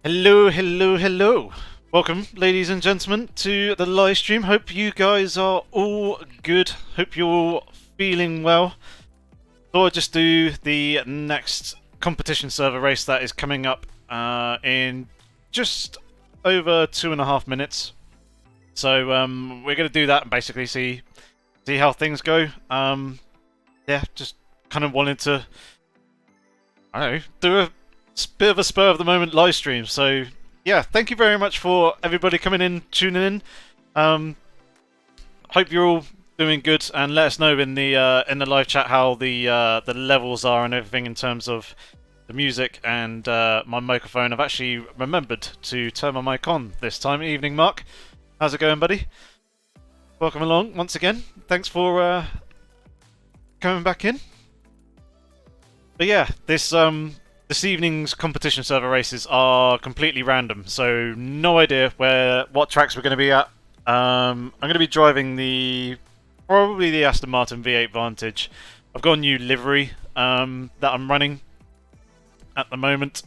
Hello, hello, hello. Welcome, ladies and gentlemen, to the live stream. Hope you guys are all good. Hope you're all feeling well. Thought I'd just do the next competition server race that is coming up in just over 2.5 minutes. So we're going to do that and basically see how things go. Yeah, just kind of wanted to, I don't know, do a bit of a spur of the moment live stream. So yeah, thank you very much for everybody coming in, tuning in. Hope you're all doing good, and let us know in the live chat how the levels are and everything in terms of the music and my microphone. I've actually remembered to turn my mic on this time. Evening, Mark. How's it going, buddy? Welcome along once again. Thanks for coming back in. But yeah, this evening's competition server races are completely random, so no idea what tracks we're going to be at. I'm going to be driving probably the Aston Martin V8 Vantage. I've got a new livery that I'm running at the moment,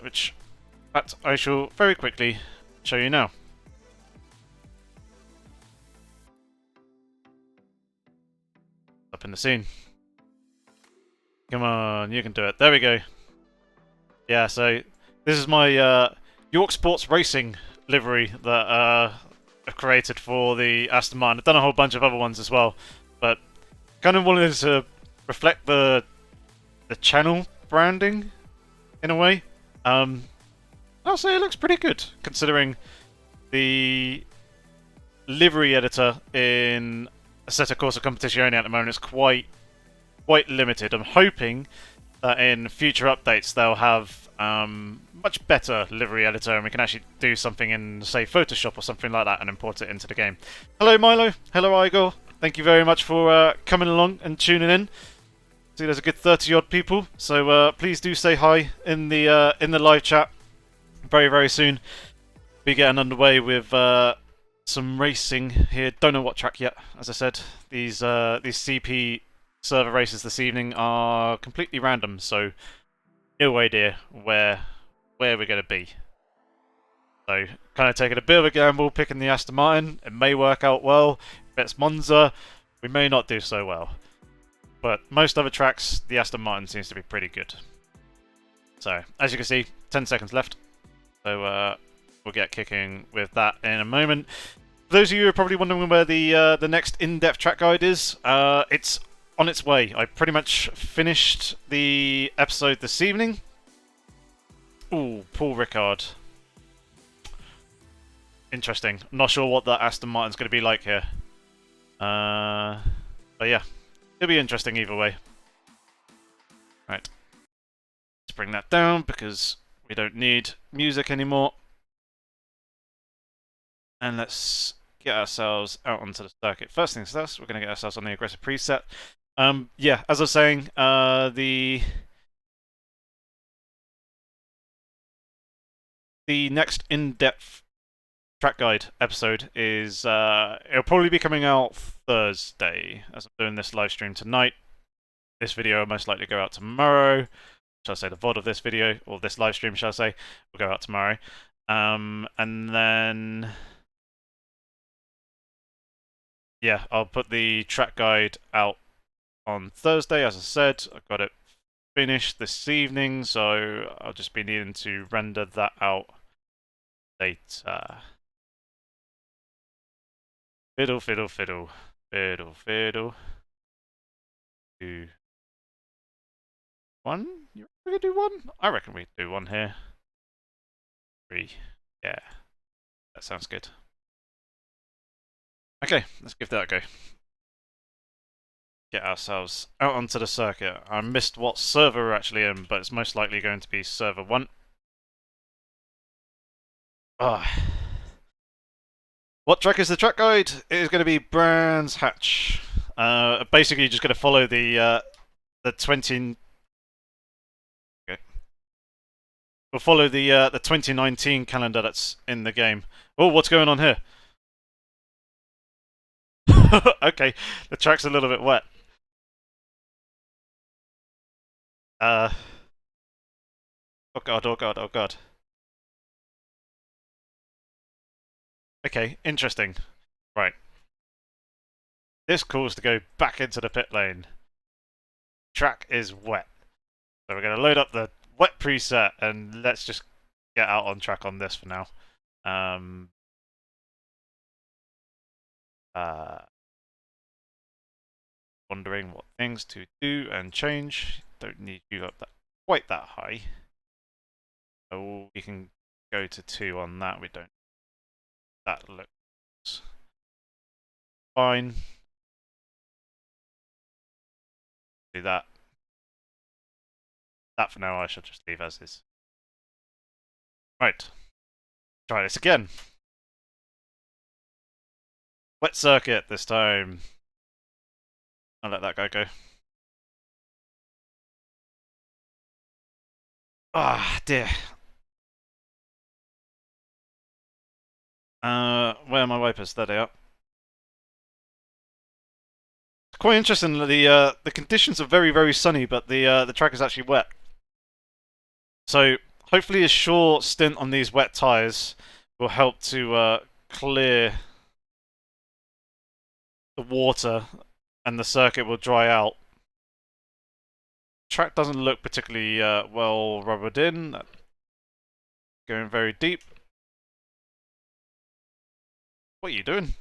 which in fact I shall very quickly show you now. Up in the scene. Come on, you can do it. There we go. Yeah, so this is my York Sports Racing livery that I've created for the Aston Martin. I've done a whole bunch of other ones as well, but kind of wanted to reflect the channel branding in a way. I'll say it looks pretty good considering the livery editor in Assetto Corsa Competizione at the moment is quite limited. I'm hoping that in future updates they'll have much better livery editor and we can actually do something in, say, Photoshop or something like that and import it into the game. Hello Milo, hello Igor, thank you very much for coming along and tuning in. See, there's a good 30 odd people, so please do say hi in the live chat. Very soon be getting underway with some racing here. Don't know what track yet, as I said. These CP server races this evening are completely random, so no idea where we're going to be. So kind of taking a bit of a gamble, picking the Aston Martin. It may work out well. If it's Monza, we may not do so well. But most other tracks, the Aston Martin seems to be pretty good. So as you can see, 10 seconds left. So we'll get kicking with that in a moment. For those of you who are probably wondering where the next in-depth track guide is, it's on its way. I pretty much finished the episode this evening. Ooh, Paul Ricard. Interesting. I'm not sure what that Aston Martin's going to be like here. But yeah, it'll be interesting either way. Right. Let's bring that down because we don't need music anymore. And let's get ourselves out onto the circuit. First things first, we're going to get ourselves on the aggressive preset. Yeah, as I was saying, the next in-depth track guide episode is it'll probably be coming out Thursday, as I'm doing this live stream tonight. This video will most likely go out tomorrow. Shall I say the VOD of this video, or this live stream, shall I say, will go out tomorrow. And then yeah, I'll put the track guide out on Thursday, as I said. I've got it finished this evening, so I'll just be needing to render that out later. Fiddle, fiddle, fiddle. Fiddle, fiddle. 2, 1? You reckon we could do 1? I reckon we could do 1 here. 3. Yeah. That sounds good. Okay, let's give that a go. Get ourselves out onto the circuit. I missed what server we're actually in, but it's most likely going to be server 1. What track is the track guide? It is going to be Brands Hatch. Basically, you're just going to follow the 20. Okay. We'll follow the 2019 calendar that's in the game. Oh, what's going on here? Okay, the track's a little bit wet. Oh god, oh god, oh god. Okay, interesting. Right. This calls to go back into the pit lane. Track is wet. So we're going to load up the wet preset and let's just get out on track on this for now. Wondering what things to do and change. Don't need you up that quite that high. So we can go to 2 on that. We don't. That looks fine. Do that. That for now I shall just leave as is. Right. Try this again. Wet circuit this time. I'll let that guy go. Ah, dear. Where are my wipers? There they are. It's quite interesting. The conditions are very, very sunny, but the track is actually wet. So hopefully a short stint on these wet tyres will help to clear the water and the circuit will dry out. Track doesn't look particularly well rubbered in. Going very deep. What are you doing?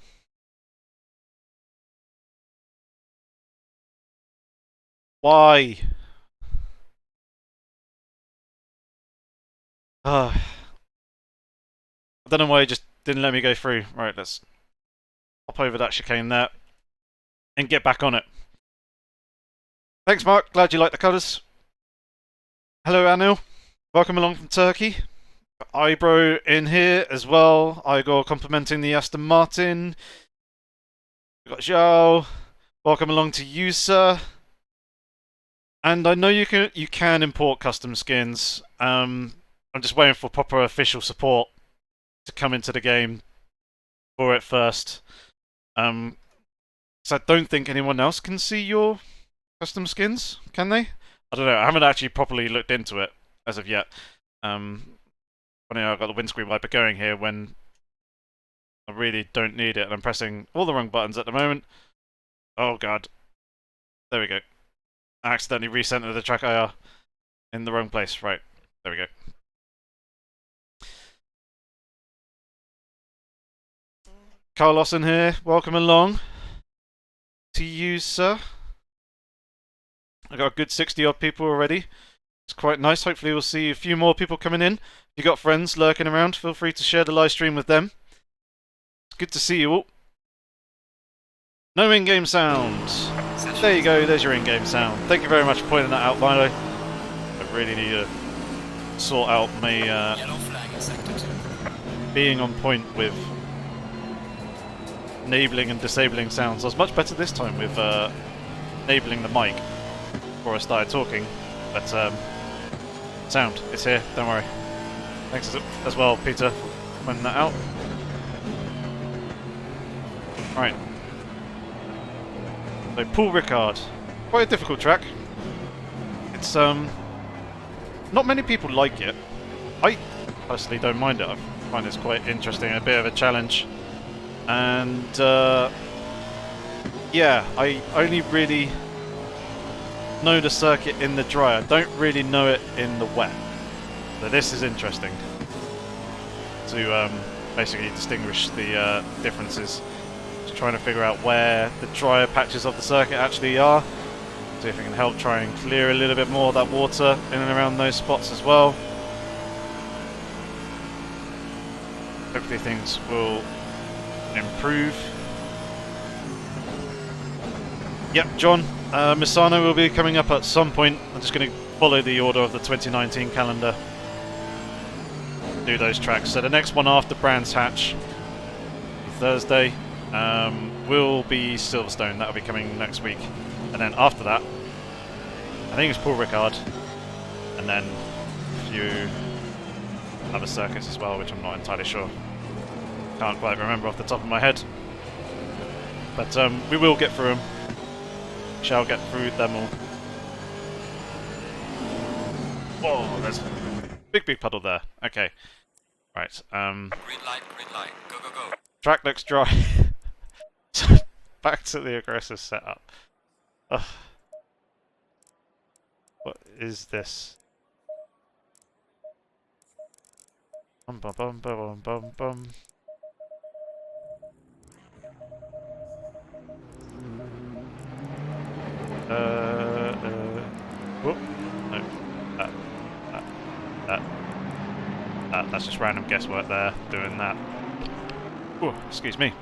Why? I don't know why he just didn't let me go through. Right, let's hop over that chicane there and get back on it. Thanks, Mark. Glad you like the colours. Hello, Anil. Welcome along from Turkey. Ibro in here as well. Igor complimenting the Aston Martin. We've got Zhao. Welcome along to you, sir. And I know you can import custom skins. I'm just waiting for proper official support to come into the game for it first. So I don't think anyone else can see your custom skins, can they? I don't know. I haven't actually properly looked into it as of yet. Funny how I've got the windscreen wiper going here when I really don't need it, and I'm pressing all the wrong buttons at the moment. Oh god. There we go. I accidentally recentered the track IR in the wrong place. Right. There we go. Carlos in here. Welcome along to you, sir. I got a good 60 odd people already. It's quite nice. Hopefully we'll see a few more people coming in. If you got friends lurking around, feel free to share the live stream with them. It's good to see you all. No in-game sound. There you go, there's your in-game sound. Thank you very much for pointing that out, Milo. I really need to sort out my being on point with enabling and disabling sounds. I was much better this time with enabling the mic before I started talking, but sound, it's here, don't worry. Thanks as well, Peter, for pointing that out. Right. So, Paul Ricard. Quite a difficult track. It's, not many people like it. I personally don't mind it. I find it's quite interesting, a bit of a challenge. And, yeah, I only really know the circuit in the dry. I don't really know it in the wet. So this is interesting to basically distinguish the differences. Just trying to figure out where the drier patches of the circuit actually are. See if we can help try and clear a little bit more of that water in and around those spots as well. Hopefully things will improve. Yep, John. Misano will be coming up at some point. I'm just going to follow the order of the 2019 calendar. Do those tracks. So the next one after Brands Hatch, Thursday, will be Silverstone. That'll be coming next week. And then after that, I think it's Paul Ricard. And then a few other circuits as well, which I'm not entirely sure. Can't quite remember off the top of my head. But we will get through them. Shall get through them all. Whoa, there's Big puddle there. Okay. Right. Green light, go, go, go. Track looks dry. So back to the aggressive setup. Ugh. What is this? Bum bum bum bum bum bum. Whoop. No. That's just random guesswork there, doing that. Oh, excuse me.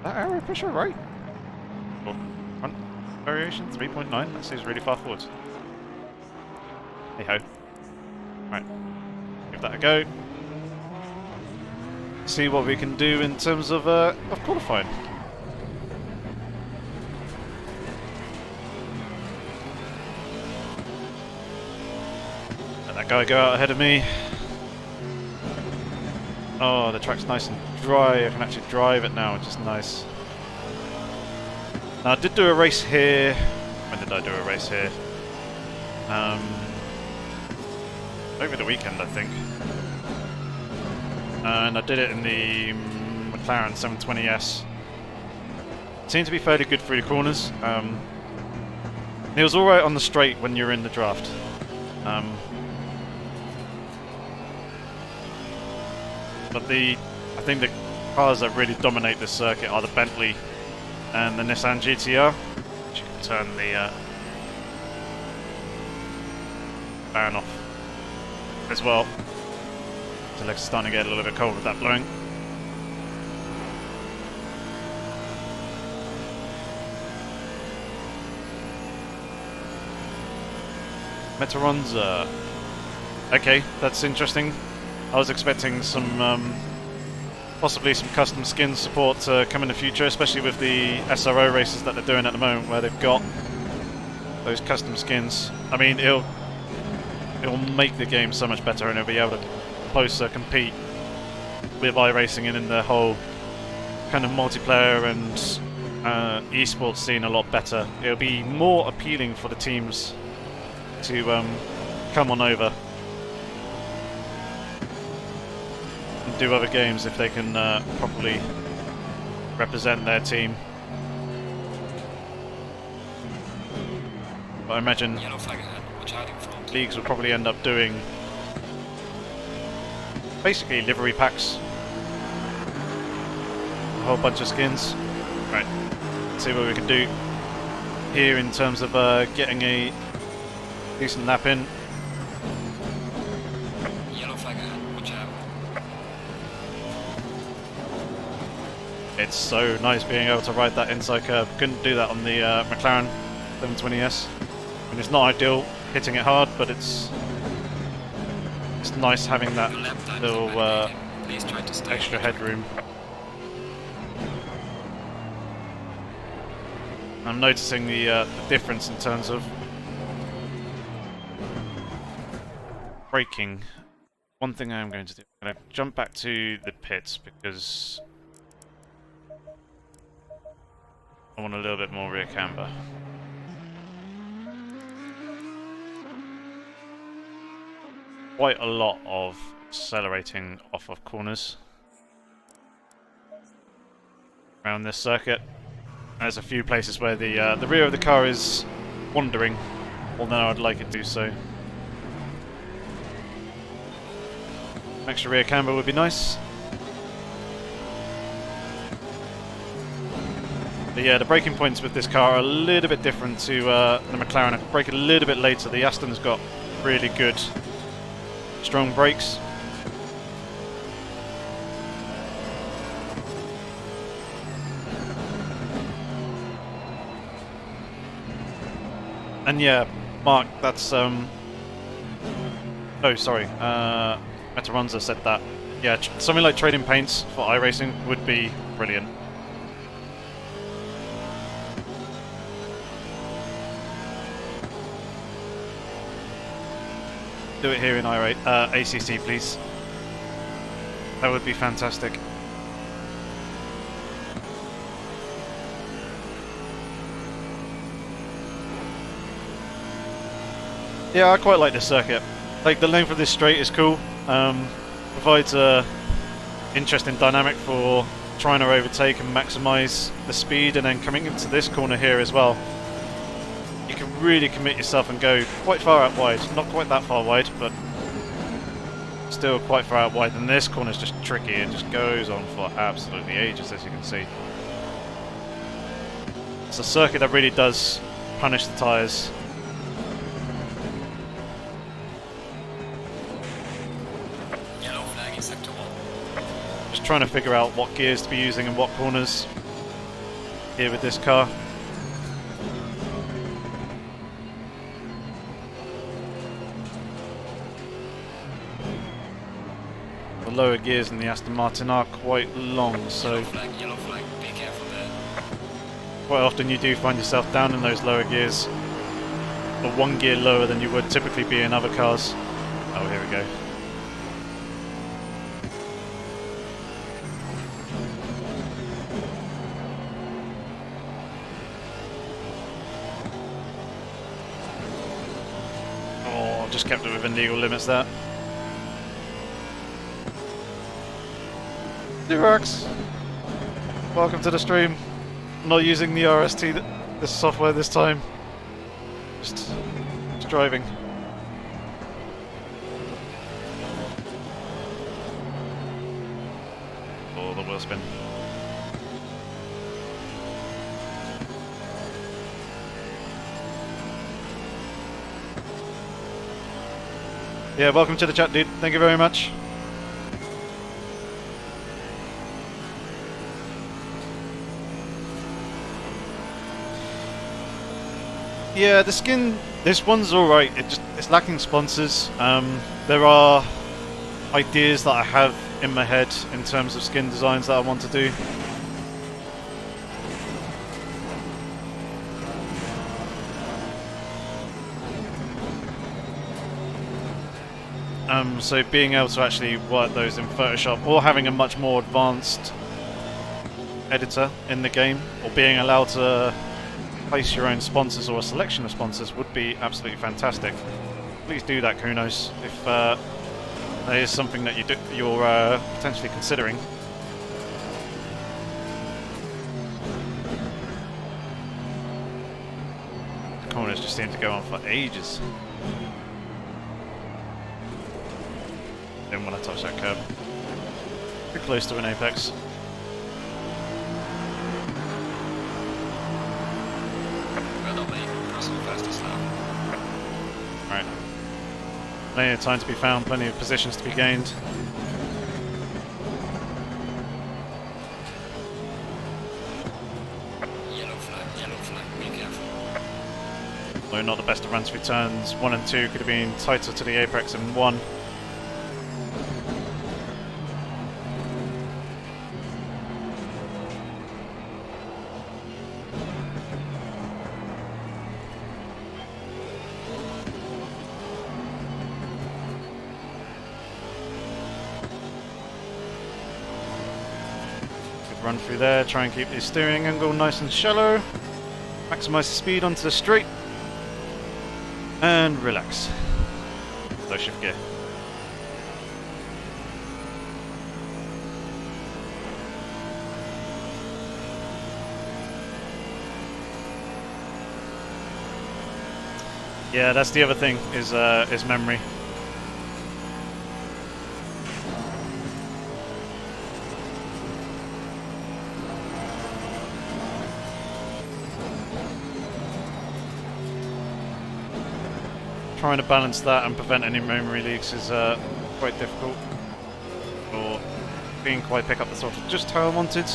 That arrow pusher, right? Oh, front variation 3.9. That seems really far forwards. Hey ho. Right, give that a go. See what we can do in terms of qualifying. Let that guy go out ahead of me. Oh, the track's nice and dry. I can actually drive it now, which is nice. Now, I did do a race here. When did I do a race here? Over the weekend, I think. And I did it in the McLaren 720S. It seemed to be fairly good through the corners. It was alright on the straight when you're in the draft. But I think the cars that really dominate this circuit are the Bentley and the Nissan GTR. Which you can turn the fan off as well. The legs are starting to get a little bit cold with that blowing. Metaronza. Okay, that's interesting. I was expecting some, possibly some custom skin support to come in the future, especially with the SRO races that they're doing at the moment, where they've got those custom skins. I mean, it'll make the game so much better, and it'll be able to closer compete with iRacing and in the whole kind of multiplayer and esports scene a lot better. It'll be more appealing for the teams to come on over and do other games if they can properly represent their team. But I imagine leagues will probably end up doing basically livery packs, a whole bunch of skins. Right, let's see what we can do here in terms of getting a decent lap in. Yellow flag ahead, watch out. It's so nice being able to ride that inside curve. Couldn't do that on the McLaren 720S. I mean, it's not ideal hitting it hard, but it's nice having that little extra headroom. I'm noticing the difference in terms of braking. One thing I am going to do, I'm going to jump back to the pits because I want a little bit more rear camber. Quite a lot of accelerating off of corners around this circuit. There's a few places where the rear of the car is wandering, although I'd like it to do so. Extra rear camber would be nice. But yeah, the braking points with this car are a little bit different to the McLaren. I can brake a little bit later. The Aston's got really good strong brakes. And yeah, Mark, that's oh sorry, Metaronza said that. Yeah, something like trading paints for iRacing would be brilliant. Do it here in ACC, please. That would be fantastic. Yeah, I quite like this circuit. Like, the length of this straight is cool. Provides a interesting dynamic for trying to overtake and maximise the speed, and then coming into this corner here as well. You can really commit yourself and go quite far out wide. Not quite that far wide, but still quite far out wide. And this corner is just tricky. It just goes on for absolutely ages, as you can see. It's a circuit that really does punish the tyres. Yellow flag in sector 1. Just trying to figure out what gears to be using in what corners here with this car. The lower gears in the Aston Martin are quite long, so Yellow flag, be careful there. quite often you do find yourself down in those lower gears, or one gear lower than you would typically be in other cars. Oh, here we go. Oh, just kept it within legal limits there. Xerox, welcome to the stream. I'm not using the RST, this software this time. Just driving. Oh, the wheel spin. Yeah, welcome to the chat, dude. Thank you very much. Yeah, the skin, this one's alright, it's lacking sponsors. There are ideas that I have in my head in terms of skin designs that I want to do. So being able to actually work those in Photoshop, or having a much more advanced editor in the game, or being allowed to place your own sponsors or a selection of sponsors would be absolutely fantastic. Please do that, Kunos, if that is something that you're potentially considering. The corners just seem to go on for ages. Didn't want to touch that curb. Too close to an apex. Right. Plenty of time to be found, plenty of positions to be gained. Yellow flag, be careful. Though not the best of runs through turns 1 and 2, could have been tighter to the apex in 1. Run through there, try and keep the steering angle nice and shallow, maximise the speed onto the straight, and relax. Low shift gear. Yeah, that's the other thing, is memory. Trying to balance that and prevent any memory leaks is quite difficult, or didn't quite pick up the throttle just how I wanted.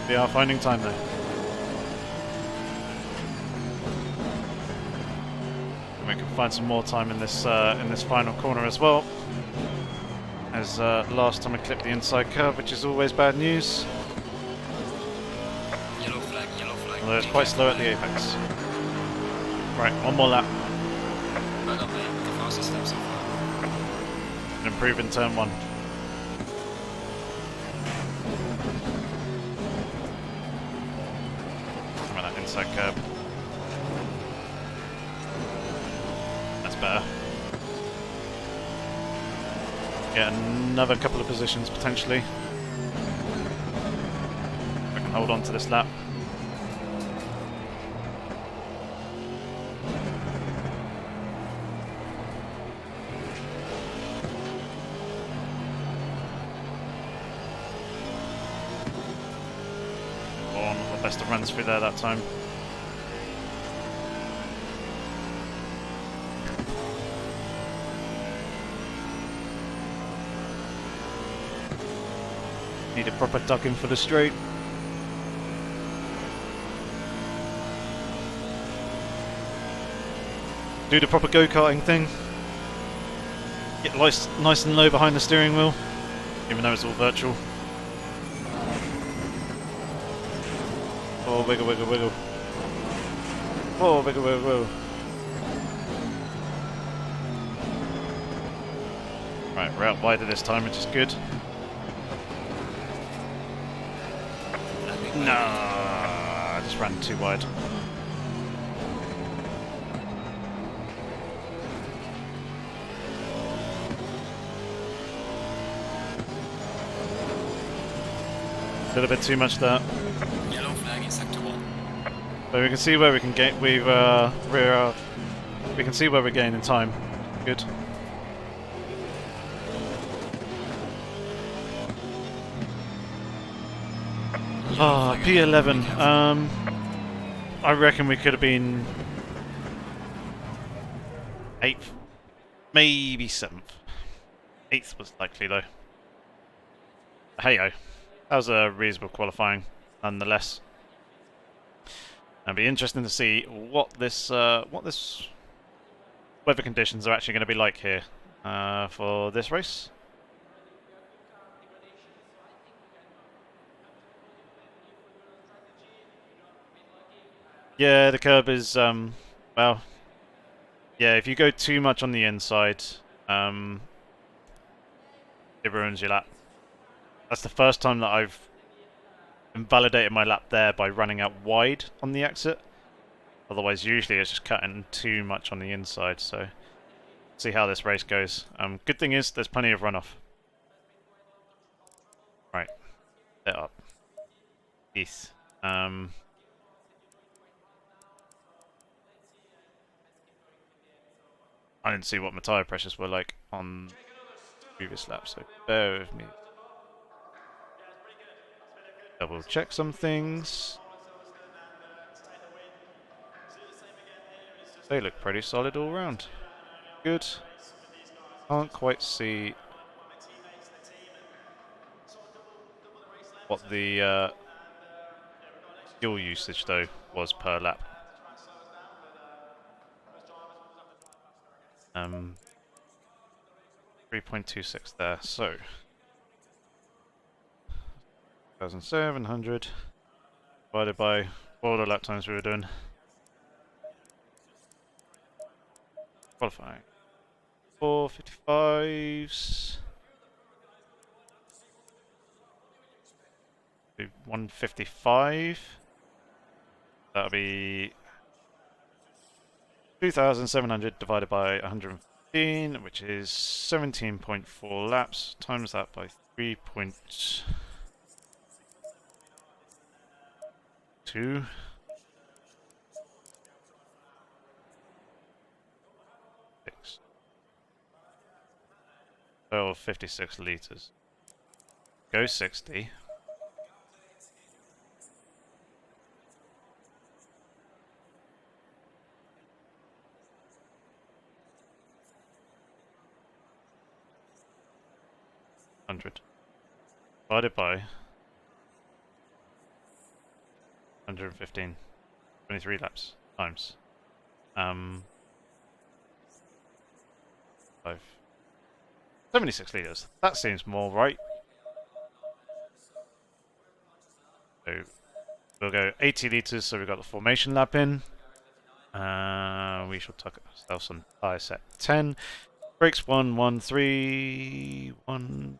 We are finding time though. And we can find some more time in this final corner as well. As last time I clipped the inside curve, which is always bad news. Yellow flag. Although it's quite slow at the apex. Right, one more lap. Well done, mate. The fastest lap so far. And improve in turn 1. inside curb. That's better. Get another couple of positions potentially. I can hold on to this lap. Not the best of runs through there that time. Need a proper ducking for the straight. Do the proper go-karting thing. Get nice and low behind the steering wheel, even though it's all virtual. Oh, wiggle, wiggle, wiggle. Oh, wiggle, wiggle, wiggle. Right, we're out wider this time, which is good. No, I just ran too wide. A little bit too much there. Yellow flag in sector 1. But we can see where we can get. We can see where we're gaining time. Good. Ah, P11. I reckon we could have been 8th, maybe 7th. 8th was likely though. Hey-oh. That was a reasonable qualifying, nonetheless. It'll be interesting to see what this weather conditions are actually going to be like here for this race. Yeah, the curb is well, yeah. If you go too much on the inside, it ruins your lap. That's the first time that I've invalidated my lap there by running out wide on the exit. Otherwise, usually it's just cutting too much on the inside. So, see how this race goes. Good thing is there's plenty of runoff. Right, set up. Peace. I didn't see what my tyre pressures were like on the previous lap, so bear with me. Double check some things. They look pretty solid all round. Good. Can't quite see what the fuel usage though was per lap. 3.26 there, so 1,700 divided by all the lap times we were doing. Qualifying. 455s. 155. That'll be 2,700 divided by 115, which is 17.4 laps. Times that by 3.2. 6. 56 litres. Go 60. Divided by 115. 23 laps times 5. 76 litres. That seems more right. So we'll go 80 litres, so we've got the formation lap in. We shall tuck ourselves on tyre set 10. Brakes 1, 1, 3, 1,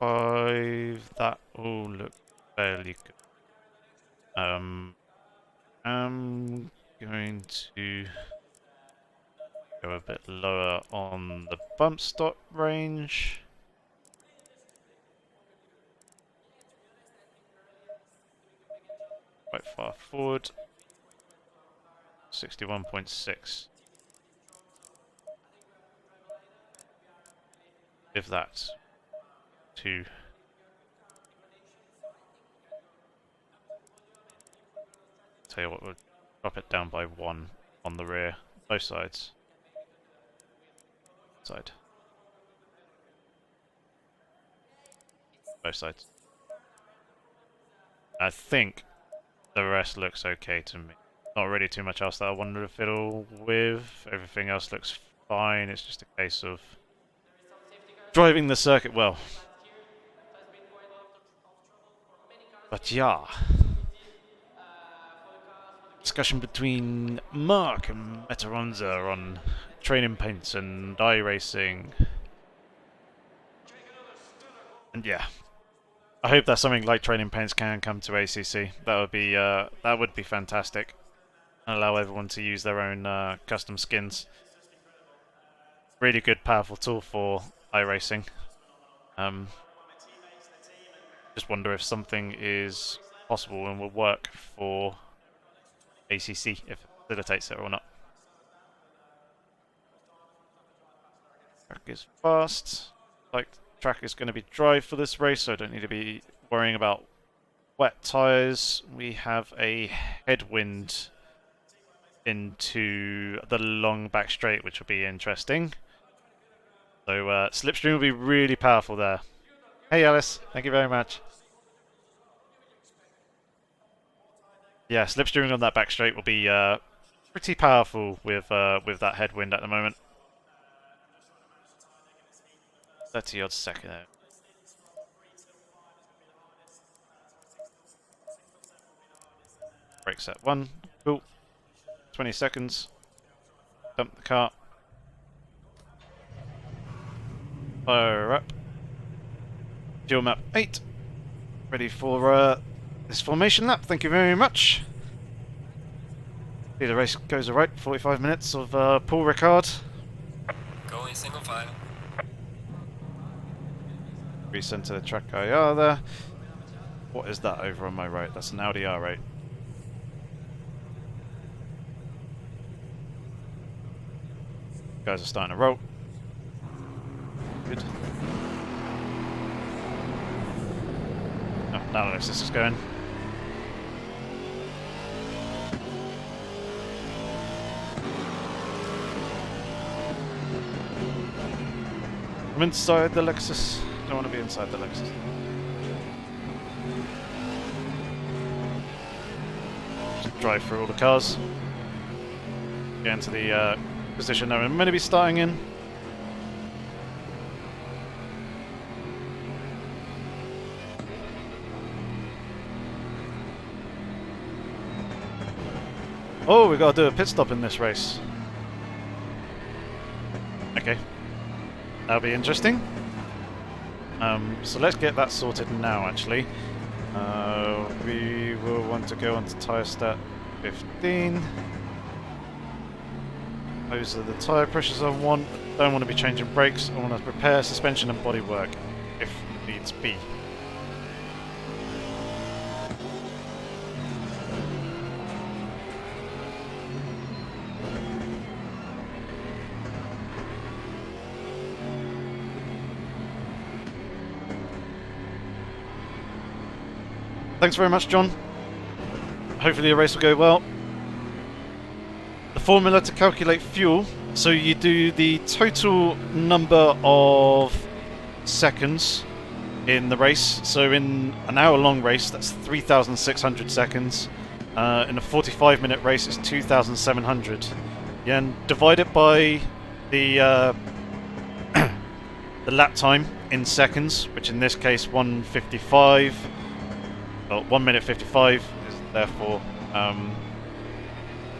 5. That all looks fairly good. I'm going to go a bit lower on the bump stop range. Quite far forward. 61.6. If that to tell you what, we'll drop it down by 1 on the rear, both sides. Side. Both sides. I think the rest looks okay to me. Not really too much else that I wanted to fiddle with. Everything else looks fine. It's just a case of driving the circuit well. But yeah. Discussion between Mark and Metaronza on training paints and iRacing. And yeah. I hope that something like training paints can come to ACC. That would be fantastic. And allow everyone to use their own custom skins. Really good, powerful tool for iRacing. Just wonder if something is possible and will work for ACC, if it facilitates it or not. Track is fast. Like, track is going to be dry for this race, so I don't need to be worrying about wet tyres. We have a headwind into the long back straight, which will be interesting. So slipstream will be really powerful there. Hey Alice, thank you very much. Yeah, slipstreaming on that back straight will be pretty powerful with that headwind at the moment. 30 odd second there. Brake set 1, cool. 20 seconds. Dump the car. Fire up. Fuel map 8. Ready for this formation lap. Thank you very much. See, the race goes alright. 45 minutes of Paul Ricard. Going single file. Recenter the track IR there. What is that over on my right? That's an Audi R8. Guys are starting to roll. Good. Oh, now this is going. I'm inside the Lexus. Don't want to be inside the Lexus. Just drive through all the cars. Get into the position that I'm going to be starting in. Oh, we got to do a pit stop in this race. Okay. That'll be interesting. So let's get that sorted now, actually. We will want to go on to tyre stat 15. Those are the tyre pressures I want. Don't want to be changing brakes. I want to prepare suspension and bodywork if needs be. Thanks very much, John. Hopefully the race will go well. The formula to calculate fuel, so you do the total number of seconds in the race. So in an hour-long race, that's 3,600 seconds. In a 45-minute race, it's 2,700. Yeah, and divide it by the the lap time in seconds, which in this case 1:55. Well, 1 minute 55 is therefore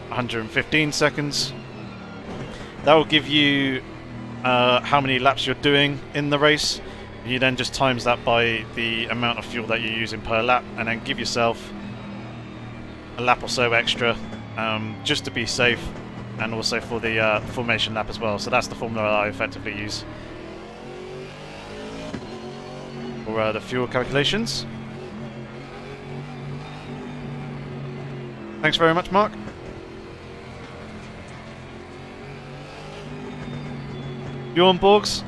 115 seconds. That will give you how many laps you're doing in the race. You then just times that by the amount of fuel that you're using per lap, and then give yourself a lap or so extra, just to be safe, and also for the formation lap as well. So that's the formula I effectively use for the fuel calculations. Thanks very much, Mark. You on, Borgs?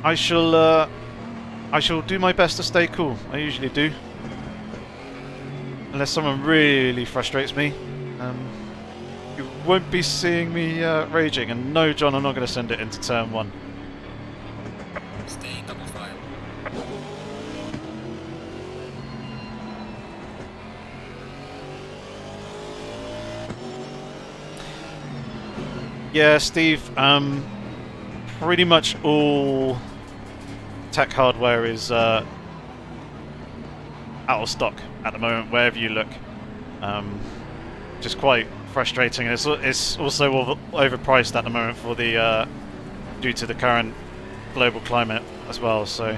I shall do my best to stay cool. I usually do. Unless someone really frustrates me. You won't be seeing me raging. And no, John, I'm not going to send it into turn 1. Stay double file. Yeah, Steve, pretty much all tech hardware is out of stock at the moment, wherever you look. Just quite frustrating. It's also overpriced at the moment for the due to the current global climate as well. So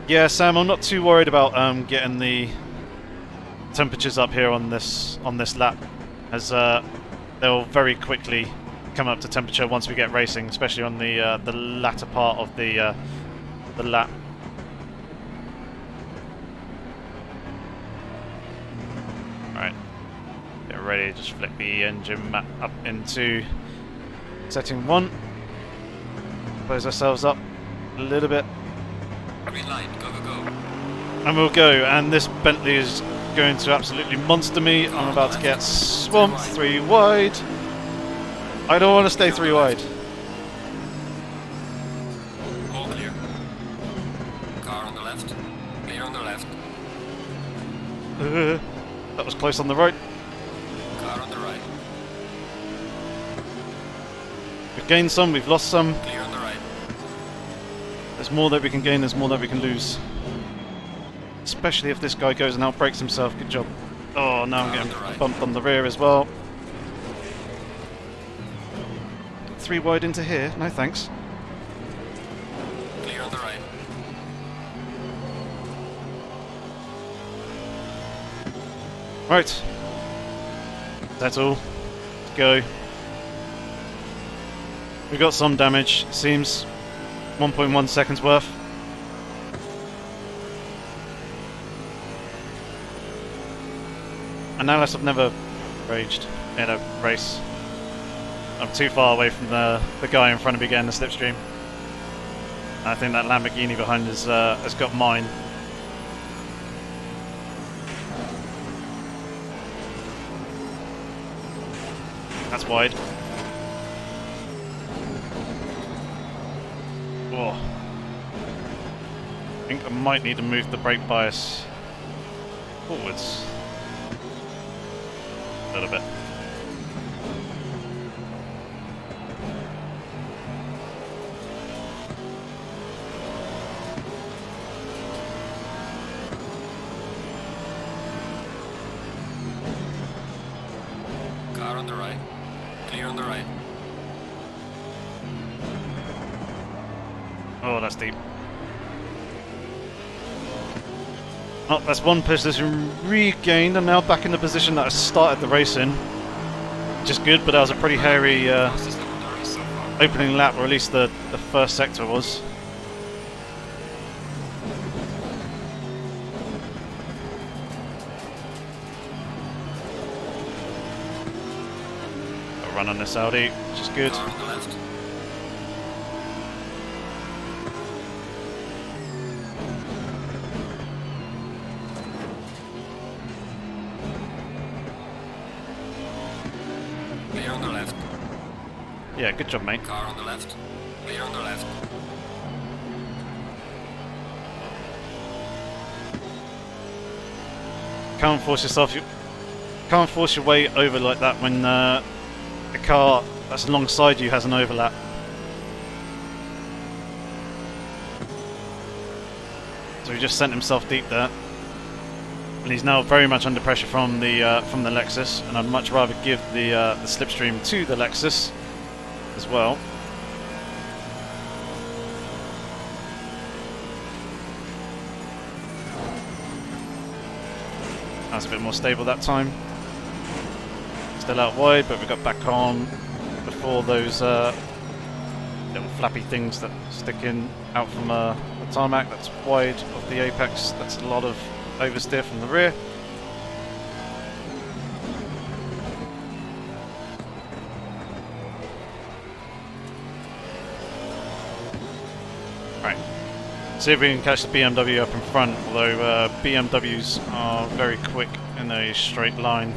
yeah, Sam, I'm not too worried about getting the temperatures up here on this lap, as they'll very quickly come up to temperature once we get racing, especially on the latter part of the lap. Right, get ready. Just flick the engine map up into setting 1. Close ourselves up a little bit. Green light, go, go, go. And we'll go. And this Bentley is going to absolutely monster me. I'm about to get swamped. 3 wide. I don't want to stay 3 wide. All clear. Car on the left. Clear on the left. That was close on the right. Car on the right. We've gained some, we've lost some. Clear on the right. There's more that we can gain, there's more that we can lose. Especially if this guy goes and outbrakes himself. Good job. Oh, now I'm getting bumped on the rear as well. 3 wide into here. No thanks. Clear on the right. Right. That's all. Let's go. We got some damage, it seems. 1.1 seconds worth. And now I've never raged in a race. I'm too far away from the guy in front of me getting the slipstream. I think that Lamborghini behind us has got mine. That's wide. Whoa. I think I might need to move the brake bias forwards a little bit. Car on the right. Clear on the right. Oh, that's deep. Oh, that's 1 position regained. I'm now back in the position that I started the race in. Which is good, but that was a pretty hairy Fastest lap of the race so far. opening lap, or at least the first sector was. Got a run on this Audi, which is good. Car on the left. Clear on the left. Yeah, good job, mate. Car on the left. Clear on the left. Can't force yourself. You can't force your way over like that when the car that's alongside you has an overlap. So he just sent himself deep there, and he's now very much under pressure from the Lexus. And I'd much rather give the slipstream to the Lexus as well. That's a bit more stable that time. Still out wide, but we got back on before those little flappy things that stick in out from the tarmac. That's wide of the apex. That's a lot of oversteer from the rear. Right. See if we can catch the BMW up in front, although BMWs are very quick in a straight line.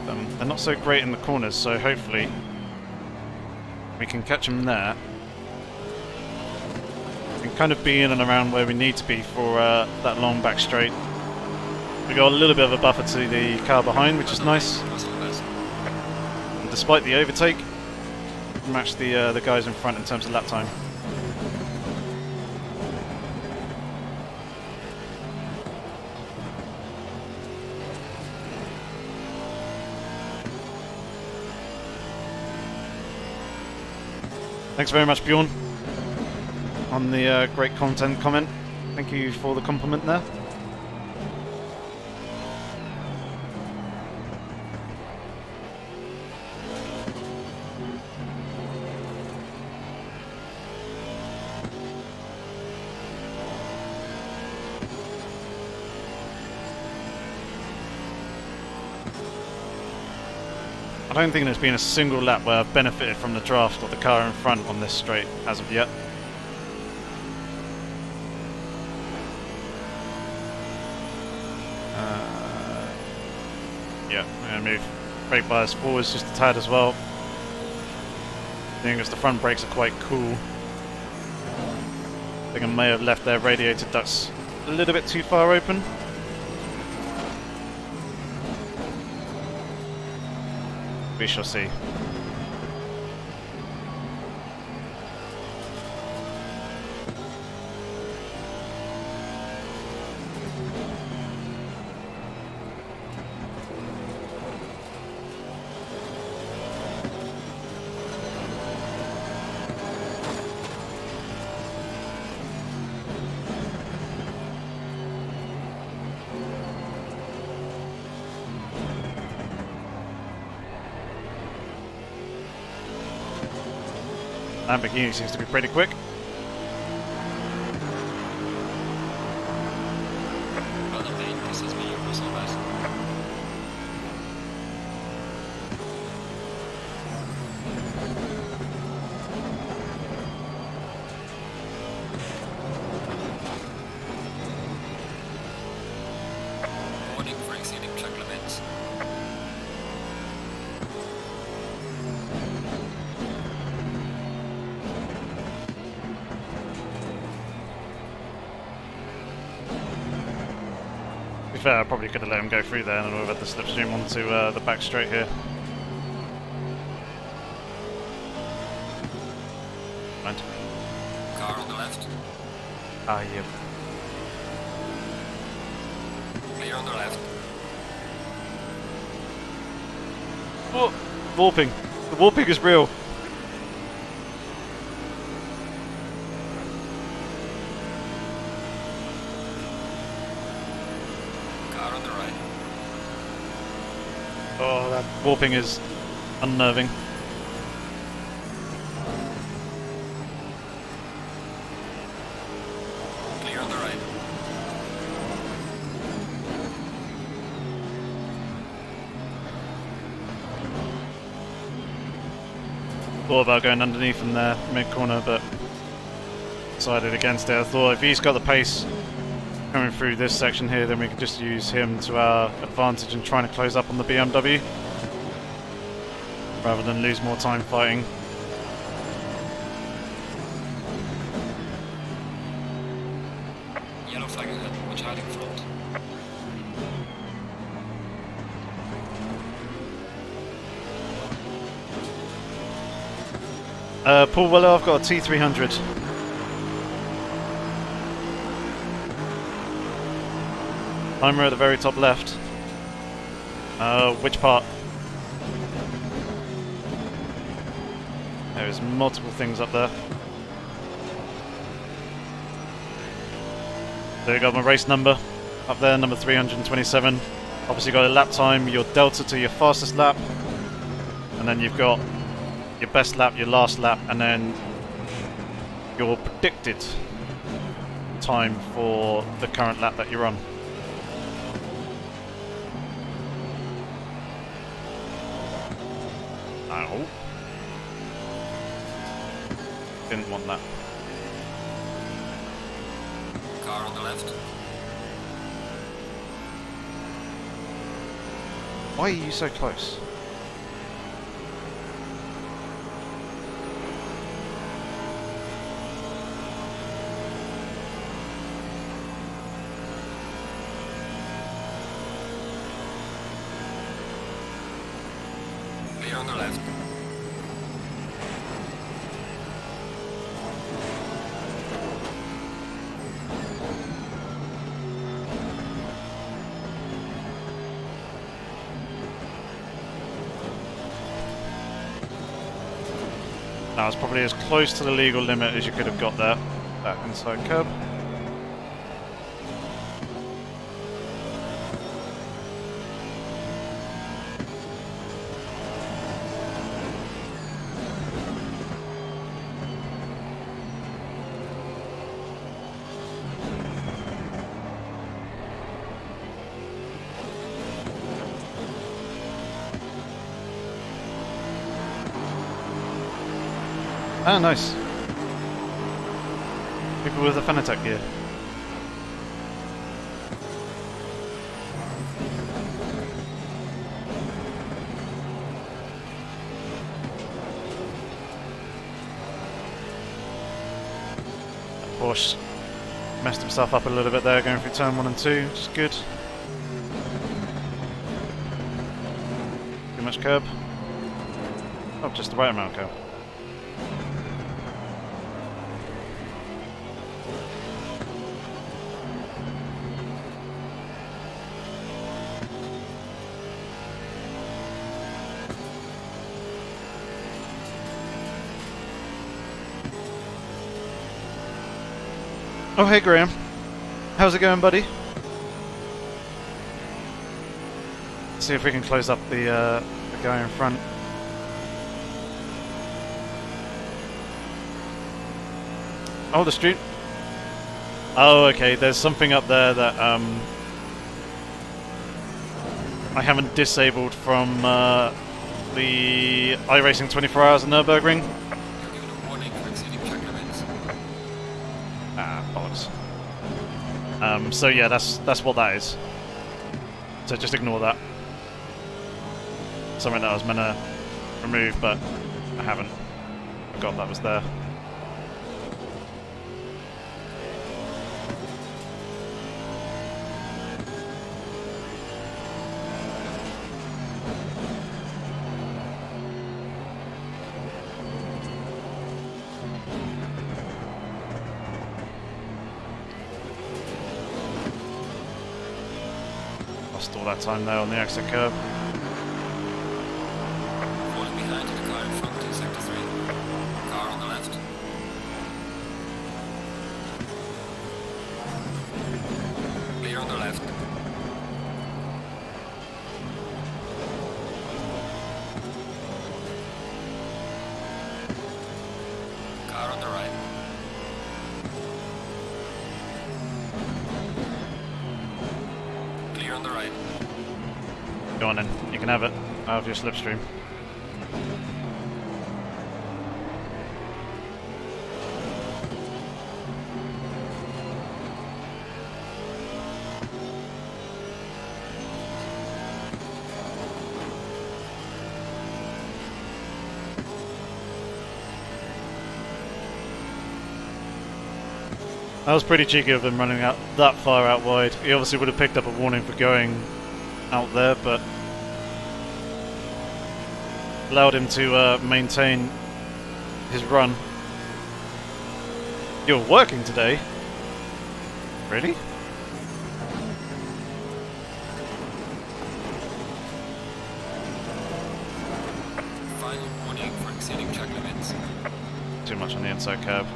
They're not so great in the corners, so hopefully we can catch them there. We can kind of be in and around where we need to be for that long back straight. We got a little bit of a buffer to the car behind, which is nice. And despite the overtake, match the guys in front in terms of lap time. Thanks very much, Bjorn, on the great content comment. Thank you for the compliment there. I don't think there's been a single lap where I've benefited from the draft of the car in front on this straight as of yet. Yeah, I'm going to move brake bias forwards just a tad as well. I think as the front brakes are quite cool. I think I may have left their radiator ducts a little bit too far open. We shall see. Lamborghini seems to be pretty quick. To be fair, I probably could have let him go through there and I would have had the slipstream onto the back straight here. Right. Car on the left. Ah, yep. Clear on the left. Oh, warping. The warping is real. Oh, that warping is unnerving. Clear on the right. Thought about going underneath in there, mid-corner, but decided against it. I thought if he's got the pace coming through this section here, then we can just use him to our advantage and trying to close up on the BMW rather than lose more time fighting. Yellow flag ahead, watch out in front. Paul Weller, I've got a T300. Timer at the very top left. Which part? There's multiple things up there. There you go, my race number. up there, number 327. Obviously, got a lap time, your delta to your fastest lap, and then you've got your best lap, your last lap, and then your predicted time for the current lap that you're on. Ow. Didn't want that. Car on the left. Why are you so close? Clear on the left. That was probably as close to the legal limit as you could have got there. That inside curb. Ah, nice. People with the Fanatec gear. Porsche messed himself up a little bit there, going through turn 1 and 2, which is good. Too much curb. Oh, just the right amount of curb. Oh, hey Graham. How's it going, buddy? Let's see if we can close up the guy in front. Oh, the street. Oh, okay. There's something up there that I haven't disabled from the iRacing 24 Hours of Nürburgring. So yeah, that's what that is. So just ignore that. Something that I was meant to remove, but I haven't. Forgot that was there. Lost all that time there on the exit curb. Falling behind the car in front in sector 3. Car on the left. Clear on the left. Car on the right. Clear on the right. Go on then, you can have it. I have your slipstream. That was pretty cheeky of him running out that far out wide. He obviously would have picked up a warning for going out there, but allowed him to maintain his run. You're working today? Really? Final warning for exceeding track limits. Too much on the inside curb.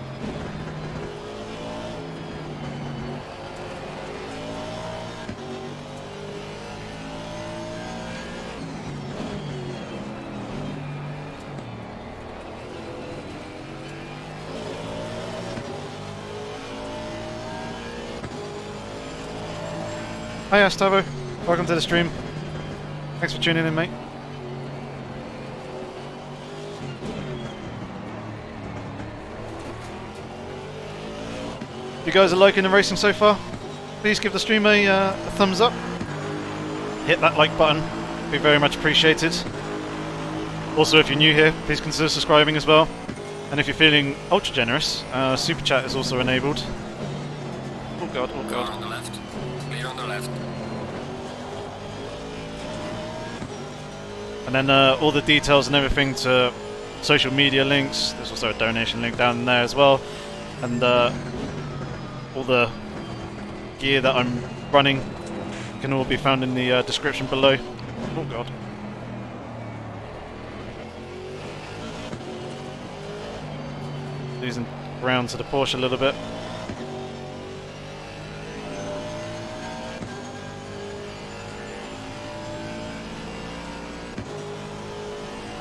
Hi Astavo, welcome to the stream. Thanks for tuning in, mate. If you guys are liking the racing so far, please give the stream a thumbs up. Hit that like button, be very much appreciated. Also, if you're new here, please consider subscribing as well. And if you're feeling ultra generous, super chat is also enabled. Oh god, oh god. Car on the left. Clear on the left. And then all the details and everything to social media links. There's also a donation link down there as well. And all the gear that I'm running can all be found in the description below. Oh god. Losing ground to the Porsche a little bit.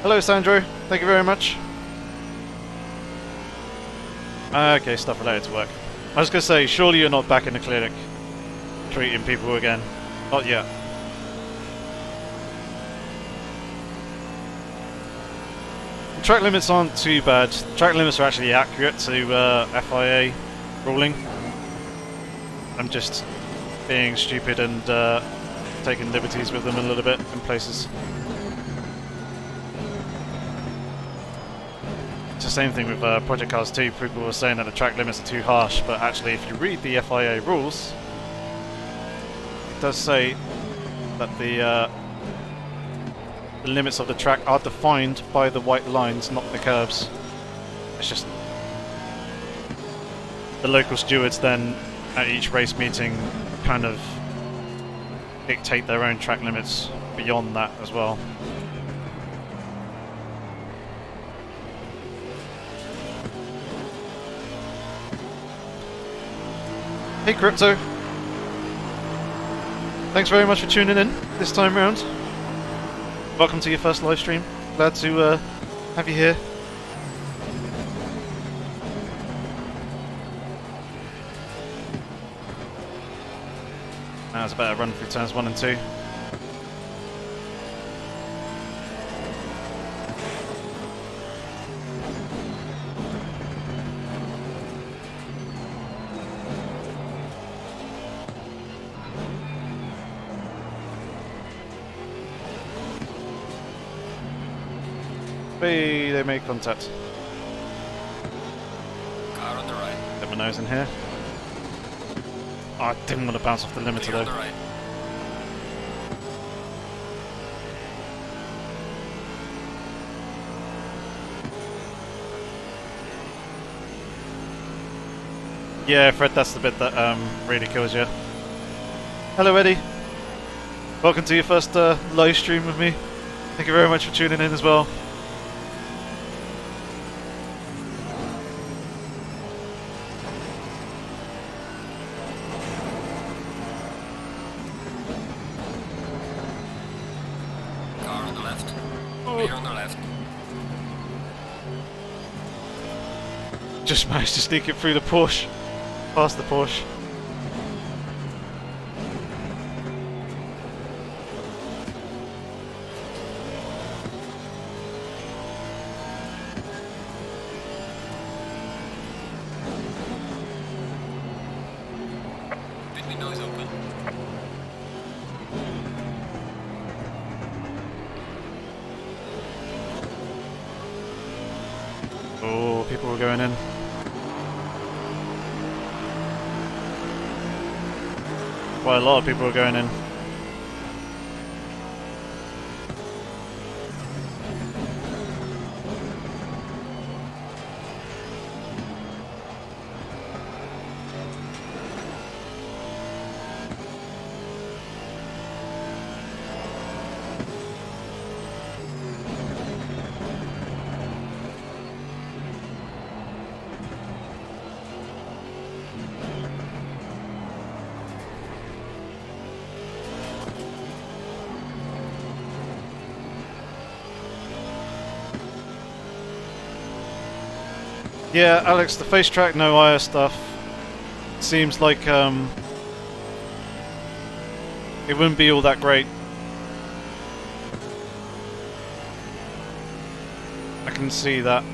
Hello Sandro, thank you very much. Okay, stuff related to work. I was going to say, surely you're not back in the clinic treating people again. Not yet. The track limits aren't too bad. The track limits are actually accurate to FIA ruling. I'm just being stupid and taking liberties with them a little bit in places. It's the same thing with Project Cars 2. People were saying that the track limits are too harsh, but actually if you read the FIA rules, it does say that the limits of the track are defined by the white lines, not the curbs. It's just the local stewards then at each race meeting kind of dictate their own track limits beyond that as well. Hey Crypto, thanks very much for tuning in this time round. Welcome to your first live stream. Glad to have you here. Now it's about to run through turns 1 and 2. Hey, they made contact. Car on the right. Get my nose in here. Oh, I didn't want to bounce off the limiter Clear on though. the right. Yeah, Fred, that's the bit that really kills you. Hello, Eddie. Welcome to your first live stream with me. Thank you very much for tuning in as well. Car on the left. Clear on the left. Just managed to sneak it through the Porsche. Past the Porsche. Pit window is open. Oh, people were going in. Quite a lot of people were going in. Yeah, Alex, the face track no wire stuff seems like it wouldn't be all that great. I can see that.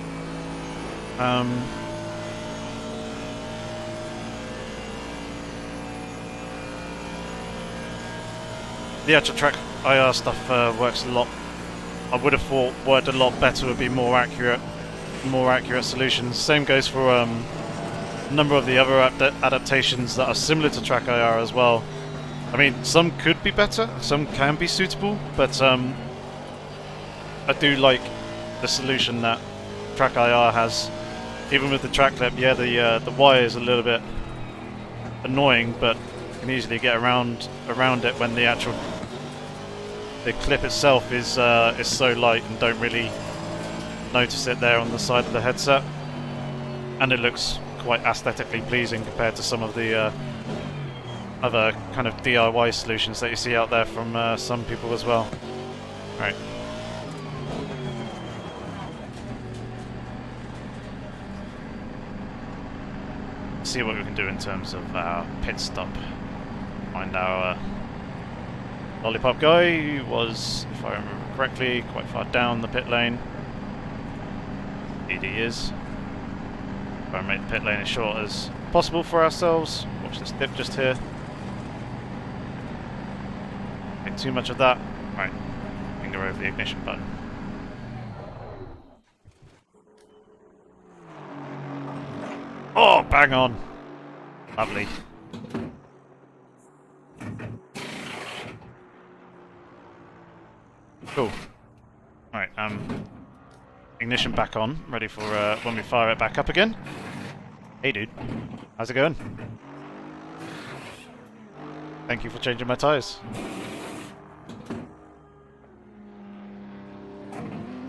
The actual track IR stuff works a lot. I would have thought worked a lot better would be more accurate solutions. Same goes for a number of the other adaptations that are similar to track IR as well. I mean, some could be better, some can be suitable, but I do like the solution that track IR has. Even with the track clip, yeah, the wire is a little bit annoying, but you can easily get around it when the clip itself is so light and don't really notice it there on the side of the headset, and it looks quite aesthetically pleasing compared to some of the other kind of DIY solutions that you see out there from some people as well. Right. See what we can do in terms of our pit stop. Find our lollipop guy, who was, if I remember correctly, quite far down the pit lane. Indeed he is. Try and make the pit lane as short as possible for ourselves. Watch this dip just here. Make too much of that. Right, finger over the ignition button. Oh, bang on! Lovely. Cool. Alright, ignition back on, ready for when we fire it back up again. Hey dude, how's it going? Thank you for changing my tyres.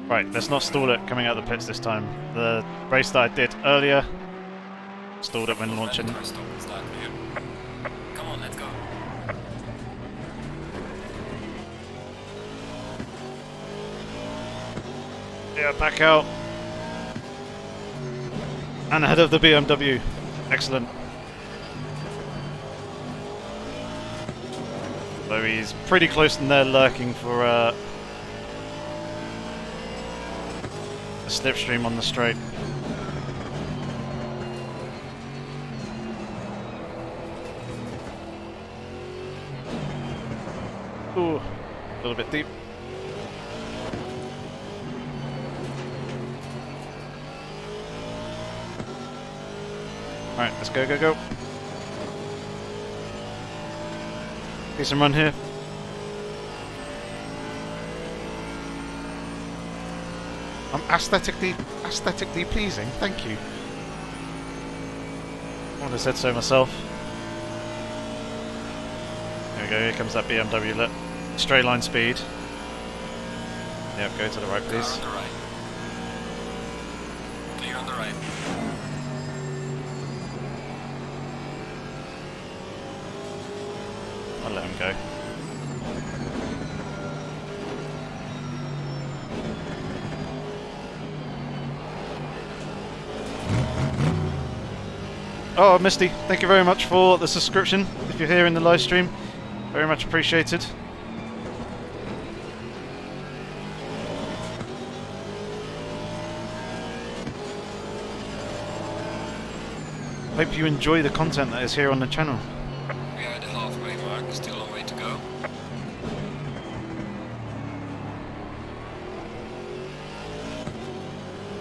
Right, let's not stall it coming out of the pits this time. The race that I did earlier, stalled it when launching. Come on, let's go. Yeah, back out. And ahead of the BMW. Excellent. So he's pretty close in there, lurking for a slipstream on the straight. Ooh, a little bit deep. Alright, let's go, go, go. Decent run here. I'm aesthetically pleasing, thank you. I would have said so myself. There we go, here comes that BMW, look. Straight line speed. Yep, go to the right, please. Car on the right. Clear on the right. I'll let him go. Oh, Misty, thank you very much for the subscription. If you're here in the live stream, very much appreciated. Hope you enjoy the content that is here on the channel. We are at the halfway mark, still a long way to go.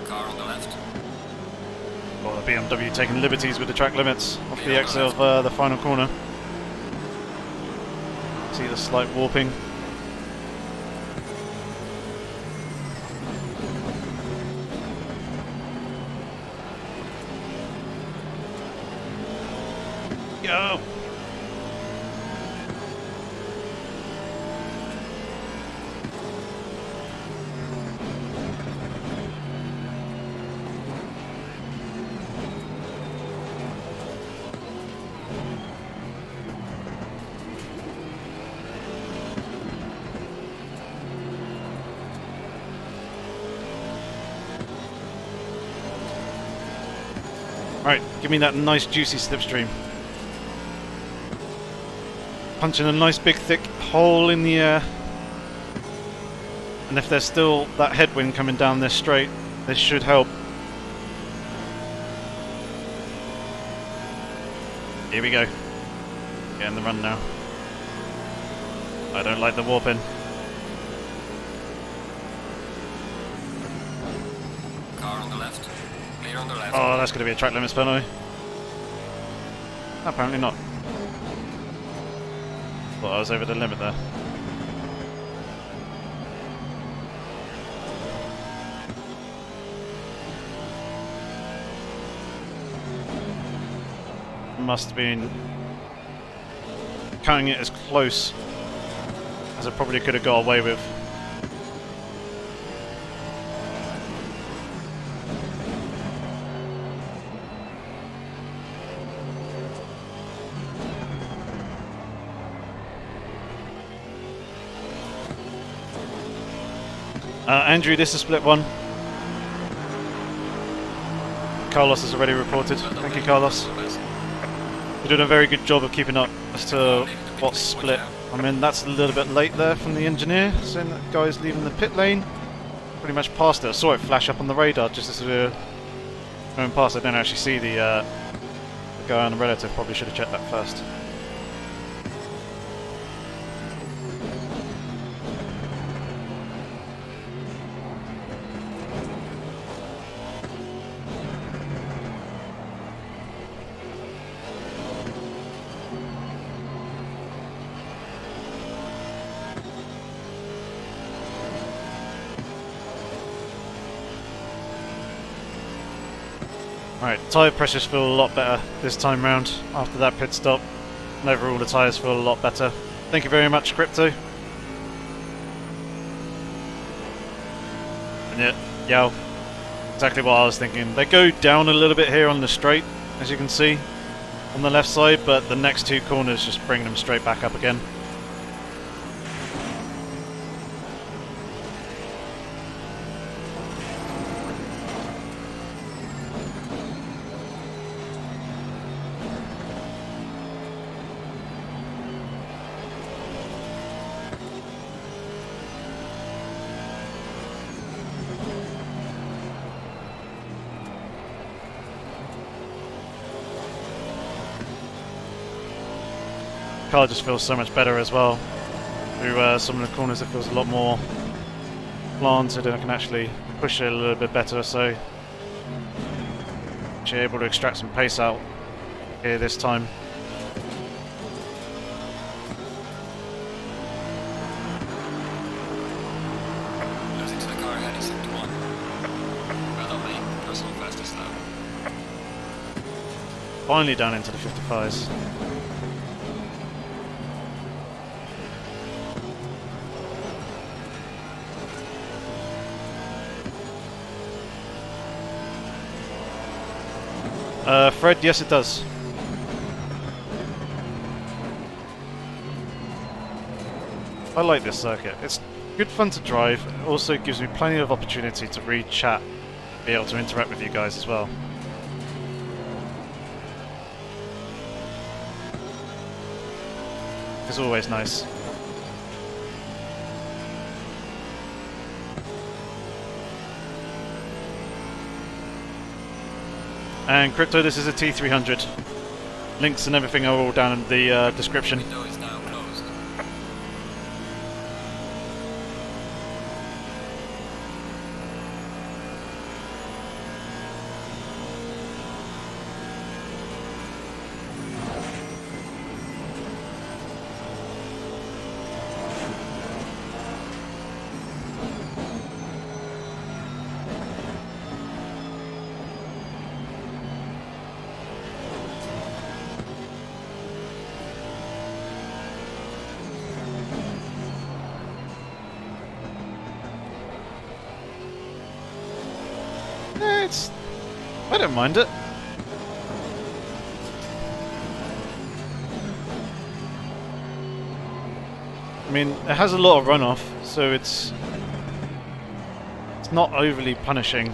Car on the left. Well, the BMW taking liberties with the track limits off the exit of the final corner. See the slight warping. Go! Right, give me that nice juicy slipstream. punching a nice big thick hole in the air. And if there's still that headwind coming down this straight, this should help. Here we go. Getting the run now. I don't like the warping. Car on the left. Clear on the left. Oh, that's going to be a track limits penalty. Apparently not. Thought I was over the limit there. Must have been cutting it as close as I probably could have got away with. Andrew, this is split one. Carlos has already reported. Thank you, Carlos. You're doing a very good job of keeping up as to what's split. I mean, that's a little bit late there from the engineer, saying that guy's leaving the pit lane. Pretty much past it. I saw it flash up on the radar just as we were going past. I didn't actually see the guy on the relative. Probably should have checked that first. Right, tyre pressures feel a lot better this time round after that pit stop. And overall the tyres feel a lot better. Thank you very much, Crypto. And yeah, exactly what I was thinking. They go down a little bit here on the straight, as you can see, on the left side, but the next two corners just bring them straight back up again. Car just feels so much better as well. Through some of the corners it feels a lot more planted and I can actually push it a little bit better, so actually able to extract some pace out here this time. Losing to the car ahead is into one. Well done, mate. Personal fastest lap. Finally down into the 55s. Fred, yes it does. I like this circuit. It's good fun to drive. It also gives me plenty of opportunity to read chat, be able to interact with you guys as well. It's always nice. And Crypto, this is a T300. Links and everything are all down in the description. Window is now closed. I don't mind it. I mean, it has a lot of runoff, so it's not overly punishing.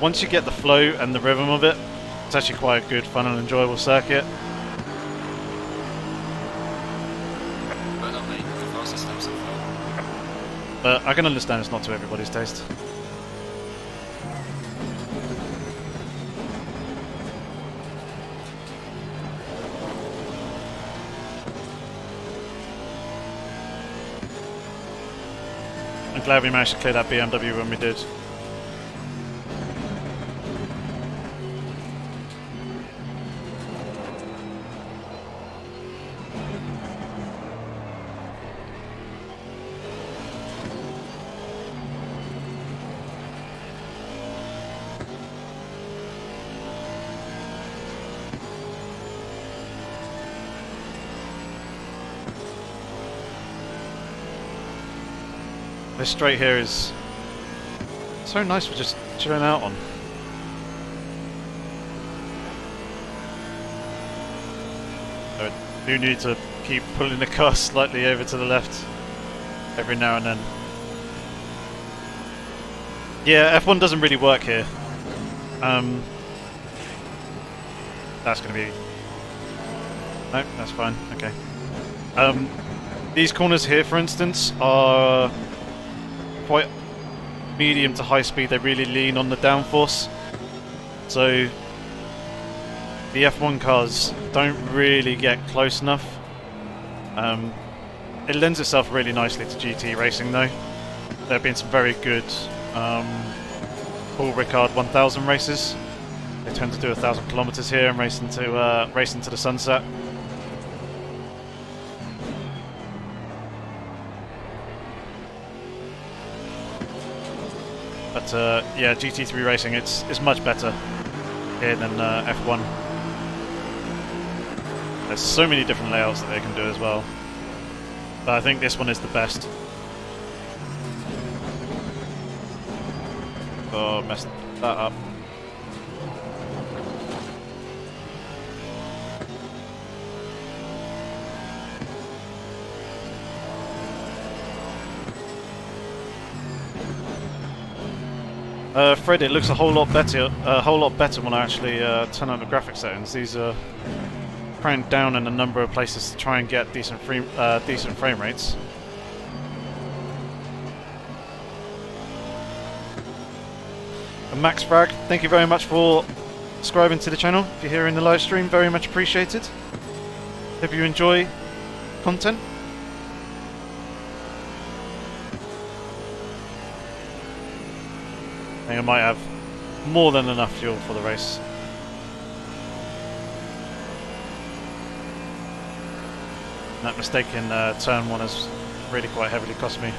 Once you get the flow and the rhythm of it, it's actually quite a good, fun and enjoyable circuit. But I can understand it's not to everybody's taste. I'm glad we managed to clear that BMW when we did. This straight here is so nice for just chilling out on. I do need to keep pulling the car slightly over to the left every now and then. Yeah, F1 doesn't really work here. That's going to be... No, that's fine, okay. These corners here, for instance, are quite medium to high speed. They really lean on the downforce, so the F1 cars don't really get close enough. It lends itself really nicely to GT racing though. There have been some very good Paul Ricard 1000 races. They tend to do 1,000 kilometers here and race into the sunset. But yeah, GT3 racing, it's much better here than F1. There's so many different layouts that they can do as well, but I think this one is the best. Oh, messed that up. Fred, it looks a whole lot better when I actually turn on the graphics settings. These are cranked down in a number of places to try and get decent frame rates. And Max Frag, thank you very much for subscribing to the channel. If you're here in the live stream, very much appreciated. Hope you enjoy content. I think I might have more than enough fuel for the race. And that mistake in turn 1 has really quite heavily cost me.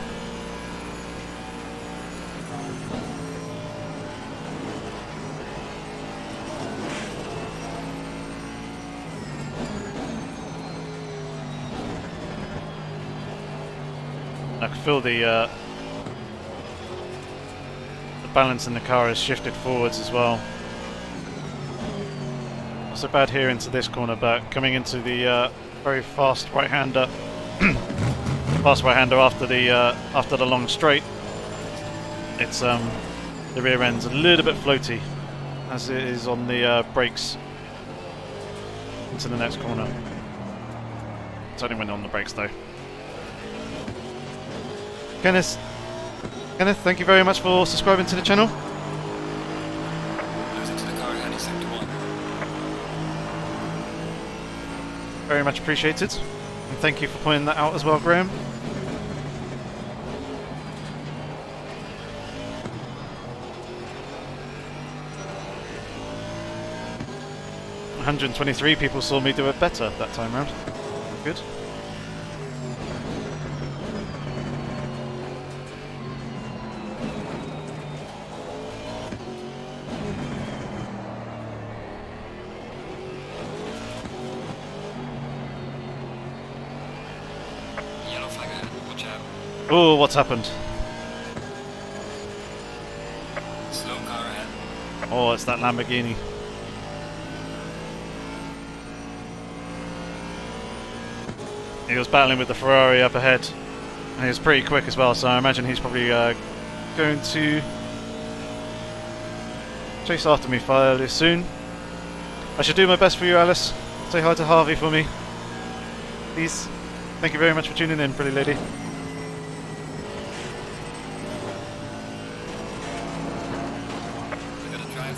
I can feel the balance in the car has shifted forwards as well. Not so bad here into this corner, but coming into the very fast right-hander, after the long straight, it's the rear end's a little bit floaty as it is on the brakes into the next corner. It's only when on the brakes though. Kenneth, thank you very much for subscribing to the channel. Very much appreciated. And thank you for pointing that out as well, Graham. "123 people saw me do it better that time round. Good. Oh, what's happened? Slow car ahead. Oh, it's that Lamborghini. He was battling with the Ferrari up ahead, and he was pretty quick as well, so I imagine he's probably going to chase after me fairly soon. I should do my best for you, Alice. Say hi to Harvey for me, please. Thank you very much for tuning in, pretty lady.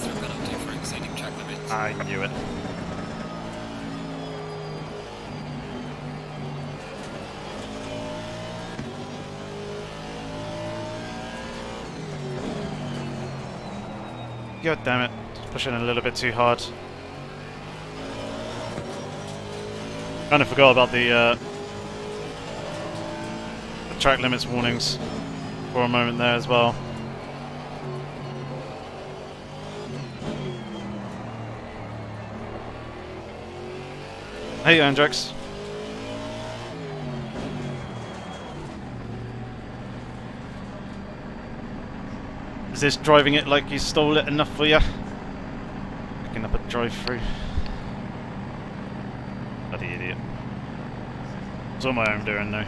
pass-through penalty for exceeding track limits. I knew it. God damn it. Pushing a little bit too hard. Kind of forgot about the track limits warnings for a moment there as well. Hey, Andrex. Is this driving it like you stole it enough for you? Picking up a drive-through. Bloody idiot. It's all my own doing now.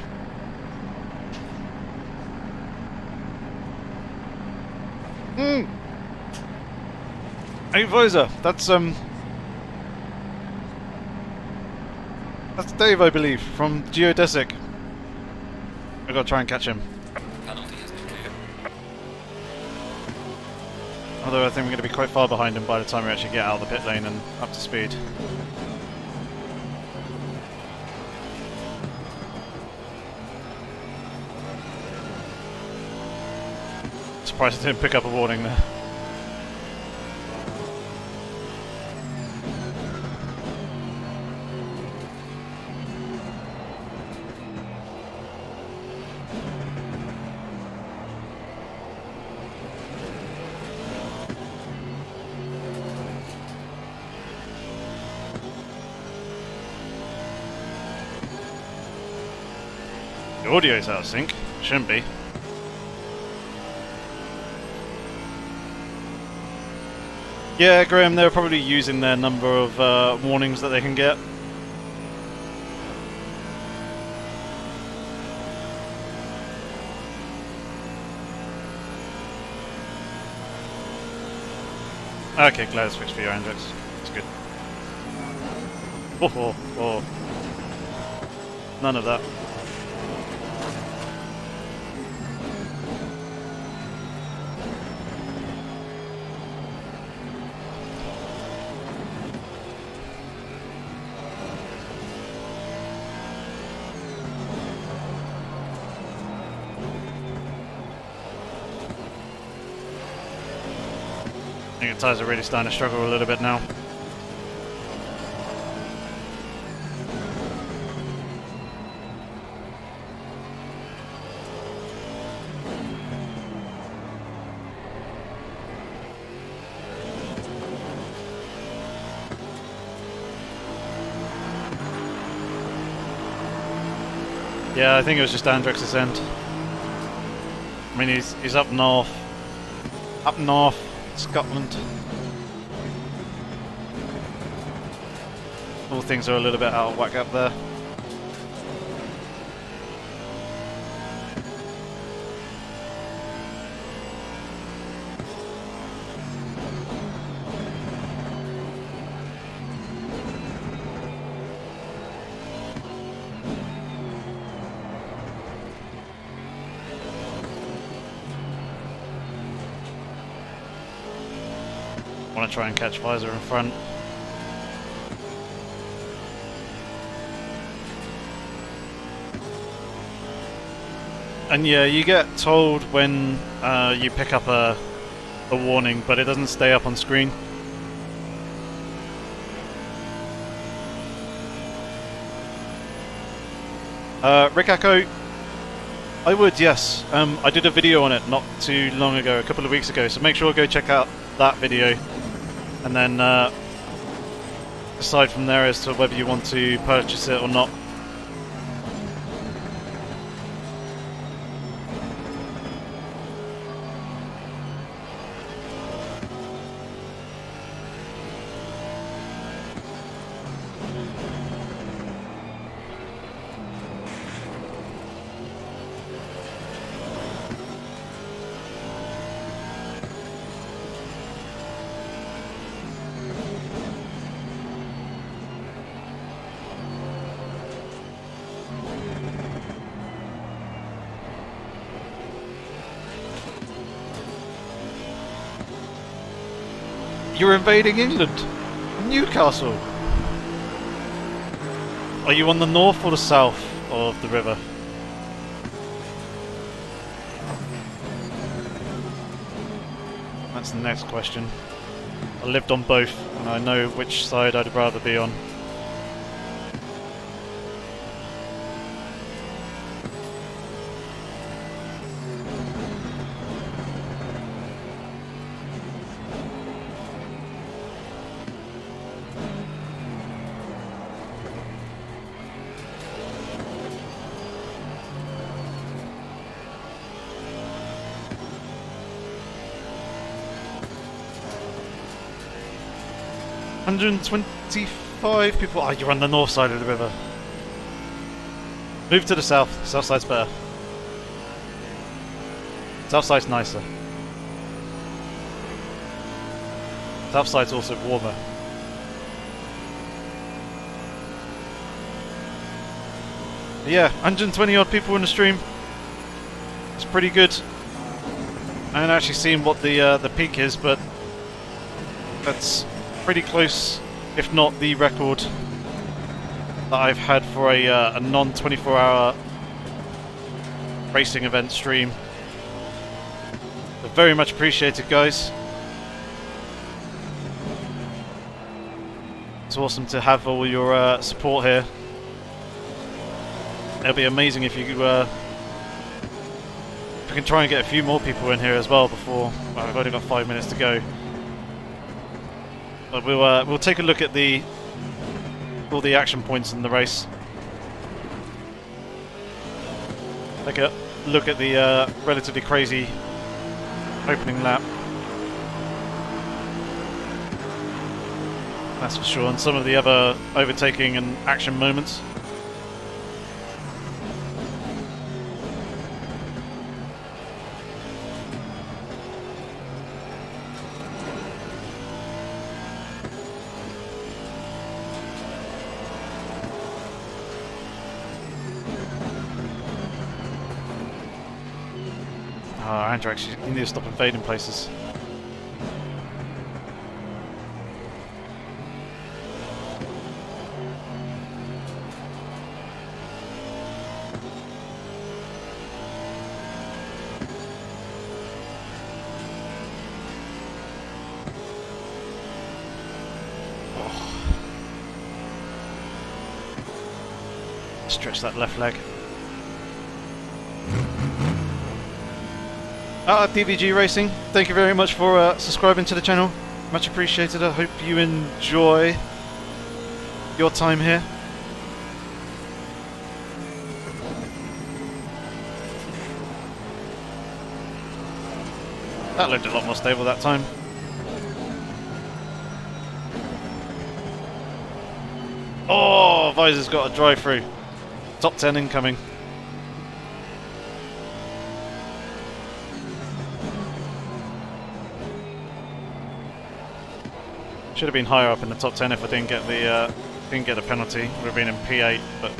Hey, Visor. That's Dave, I believe, from Geodesic. I gotta try and catch him. Penalty has been cleared. Although I think we're going to be quite far behind him by the time we actually get out of the pit lane and up to speed. Surprised I didn't pick up a warning there. The audio's out of sync. Shouldn't be. Yeah, Graham, they're probably using their number of warnings that they can get. Okay, glad it's fixed for you, Andrex. That's good. Oh. None of that. I think the tyres are really starting to struggle a little bit now. Yeah, I think it was just Andrex's end. I mean, he's up north. Up north, Scotland. All things are a little bit out of whack up there. I want to try and catch Visor in front. And yeah, you get told when you pick up a warning, but it doesn't stay up on screen. Rick Echo, I would, yes. I did a video on it not too long ago, a couple of weeks ago, so make sure to go check out that video. And then decide from there as to whether you want to purchase it or not. You're invading England! Newcastle! Are you on the north or the south of the river? That's the next question. I lived on both, and I know which side I'd rather be on. $125 people. Oh, you're on the north side of the river. Move to the south. South side's better. South side's nicer. South side's also warmer. But yeah, 120 odd people in the stream. It's pretty good. I haven't actually seen what the peak is, but that's pretty close, if not the record that I've had for a non-24-hour racing event stream. So very much appreciated, guys. It's awesome to have all your support here. It'll be amazing if you can try and get a few more people in here as well before. Well, I've only got 5 minutes to go. But we'll take a look at all the action points in the race. Take a look at the relatively crazy opening lap. That's for sure, and some of the other overtaking and action moments. Andrex, you need to stop invading places. Stretch that left leg. DVG Racing, thank you very much for subscribing to the channel. Much appreciated. I hope you enjoy your time here. That looked a lot more stable that time. Oh, Visor's got a drive-through. Top 10 incoming. Should have been higher up in the top 10 if I didn't get the penalty. Would have been in P8, but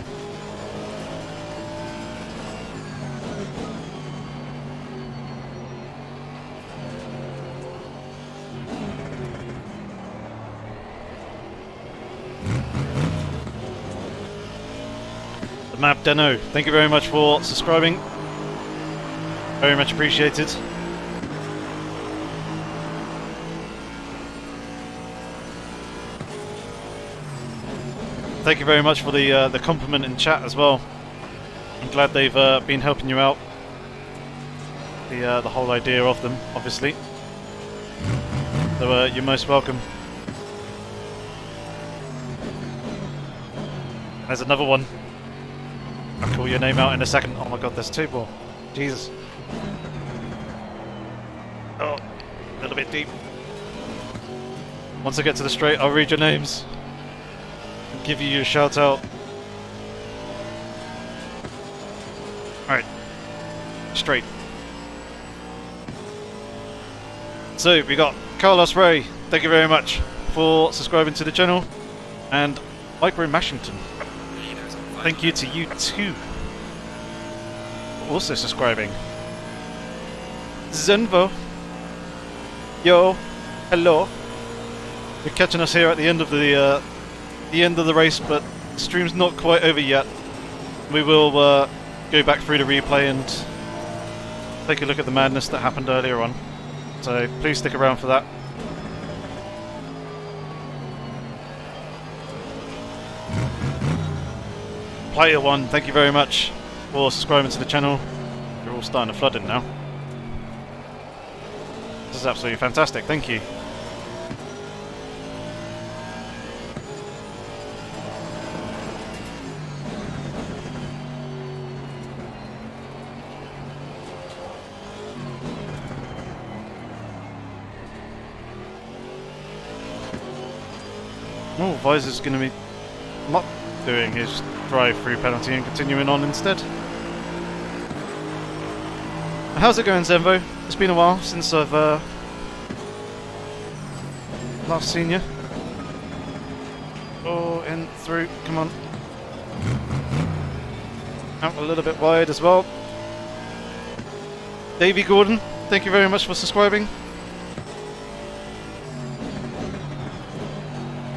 the map Deno, thank you very much for subscribing. Very much appreciated. Thank you very much for the compliment in chat as well. I'm glad they've been helping you out. The whole idea of them, obviously. So you're most welcome. There's another one. I'll call your name out in a second. Oh my god, there's two more. Jesus. Oh, a little bit deep. Once I get to the straight, I'll read your names. Give you a shout out. Alright. Straight. So we got Carlos Ray, thank you very much for subscribing to the channel. And Micro Mashington, thank you to you too. Also subscribing. Zenvo. Yo. Hello. You're catching us here at the end of the race, but the stream's not quite over yet. We will go back through the replay and take a look at the madness that happened earlier on. So please stick around for that. Player One, thank you very much for subscribing to the channel. You're all starting to flood in now. This is absolutely fantastic, thank you. Oh, Visor's going to be not doing his drive-through penalty and continuing on instead. How's it going, Zenvo? It's been a while since I've last seen you. Oh, in, through, come on. Out a little bit wide as well. Davey Gordon, thank you very much for subscribing.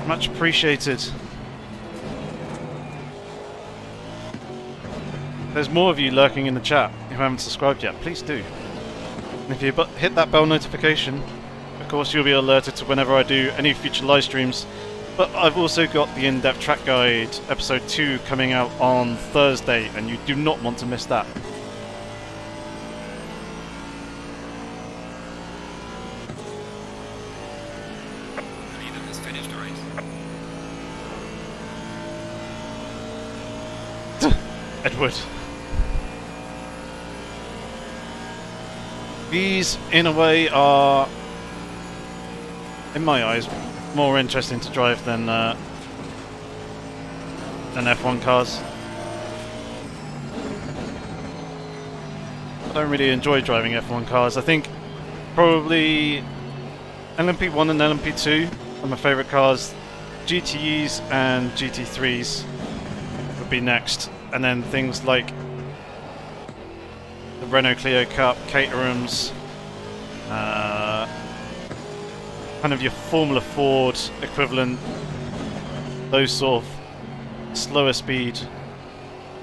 Much appreciated. There's more of you lurking in the chat who haven't subscribed yet. Please do. And if you hit that bell notification, of course you'll be alerted to whenever I do any future live streams. But I've also got the in-depth track guide episode 2 coming out on Thursday, and you do not want to miss that. Edward. These, in a way, are, in my eyes, more interesting to drive than F1 cars. I don't really enjoy driving F1 cars. I think probably LMP1 and LMP2 are my favourite cars. GTEs and GT3s would be next. And then things like the Renault Clio Cup, Caterhams, kind of your Formula Ford equivalent, those sort of slower speed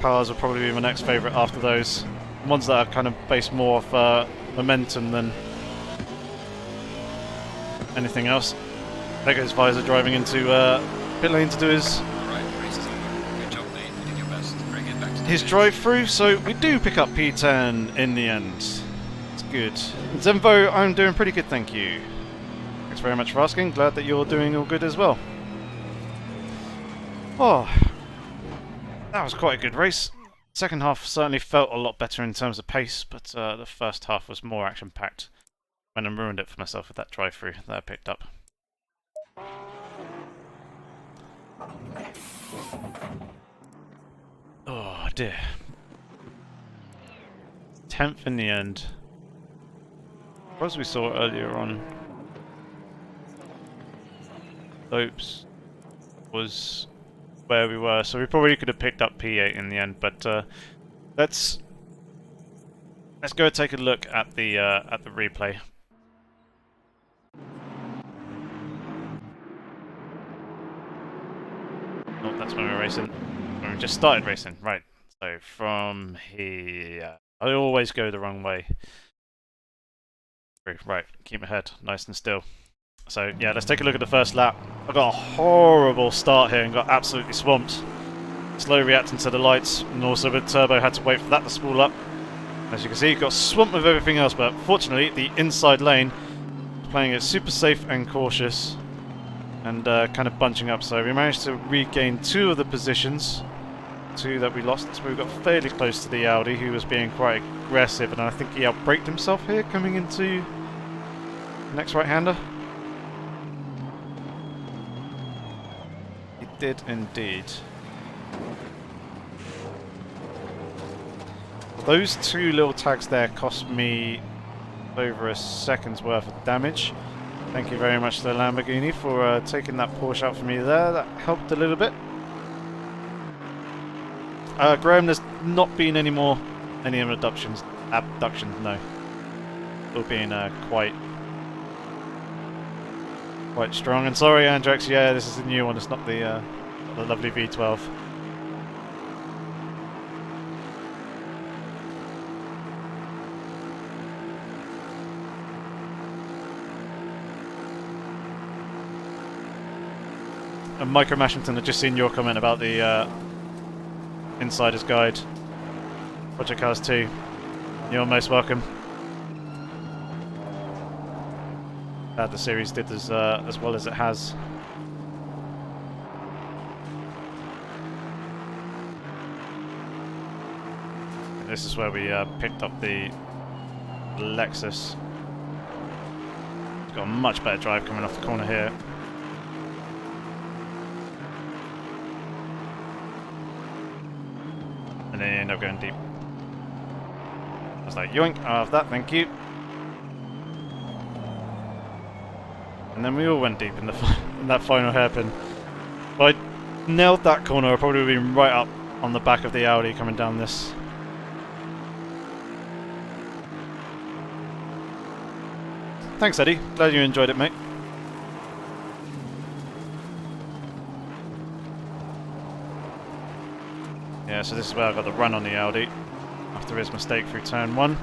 cars will probably be my next favourite after those. Ones that are kind of based more off momentum than anything else. There goes Visor driving into pit lane to do his drive-through, so we do pick up P10 in the end. It's good. Zenvo, I'm doing pretty good, thank you. Thanks very much for asking. Glad that you're doing all good as well. Oh, that was quite a good race. Second half certainly felt a lot better in terms of pace, but the first half was more action-packed. When I ruined it for myself with that drive-through that I picked up. Oh dear. 10th in the end. As we saw earlier on, Lopes was where we were, so we probably could have picked up P8 in the end. But let's go take a look at the replay. Oh, that's when we were racing. When we just started racing, right. So from here, I always go the wrong way. Right, keep my head nice and still. So yeah, let's take a look at the first lap. I got a horrible start here and got absolutely swamped. Slow reacting to the lights, and also with turbo had to wait for that to spool up. As you can see, got swamped with everything else, but fortunately the inside lane was playing it super safe and cautious. And kind of bunching up, so we managed to regain 2 of the positions, 2 that we lost. So we got fairly close to the Audi, who was being quite aggressive, and I think he outbraked himself here coming into the next right-hander. He did indeed. Those 2 little tags there cost me over a second's worth of damage. Thank you very much to the Lamborghini for taking that Porsche out for me there. That helped a little bit. Graham, there's not been any abductions, no. Still being quite quite strong. And sorry, Andrex, yeah, this is the new one. It's not the lovely V12. And Micro Mashington, I've just seen your comment about the Insider's Guide. Project Cars 2. You're most welcome. Glad the series did as well as it has. And this is where we picked up the Lexus. It's got a much better drive coming off the corner here. And then you end up going deep. I was like, yoink, I'll have that, thank you. And then we all went deep in, in that final hairpin. If I nailed that corner, I probably would have been right up on the back of the Audi coming down this. Thanks, Eddie. Glad you enjoyed it, mate. Yeah, so this is where I got the run on the Audi after his mistake through turn 1.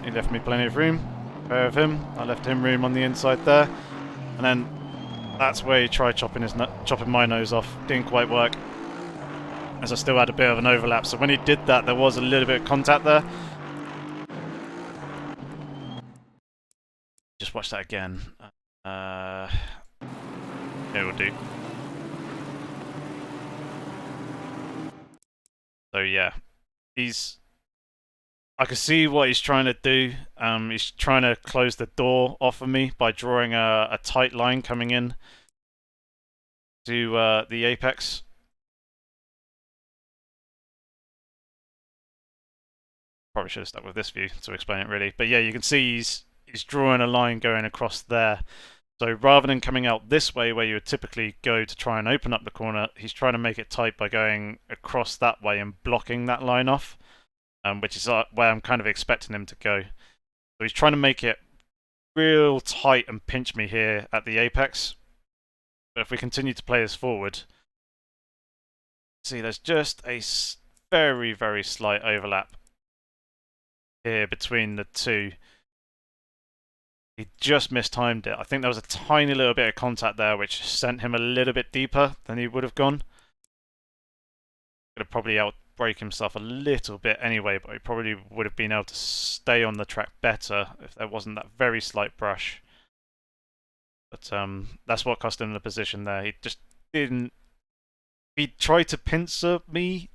He left me plenty of room. Fair of him. I left him room on the inside there, and then that's where he tried chopping my nose off. Didn't quite work, as I still had a bit of an overlap. So when he did that, there was a little bit of contact there. Just watch that again. It will do. So yeah, I can see what he's trying to do. He's trying to close the door off of me by drawing a tight line coming in to the apex. Probably should have stuck with this view to explain it really. But yeah, you can see he's drawing a line going across there. So rather than coming out this way where you would typically go to try and open up the corner, he's trying to make it tight by going across that way and blocking that line off, which is where I'm kind of expecting him to go. So he's trying to make it real tight and pinch me here at the apex. But if we continue to play this forward, see there's just a very, very slight overlap here between the two. He just mistimed it. I think there was a tiny little bit of contact there which sent him a little bit deeper than he would have gone. Could have probably outbrake himself a little bit anyway, but he probably would have been able to stay on the track better if there wasn't that very slight brush. But that's what cost him the position there. He just didn't... He tried to pincer me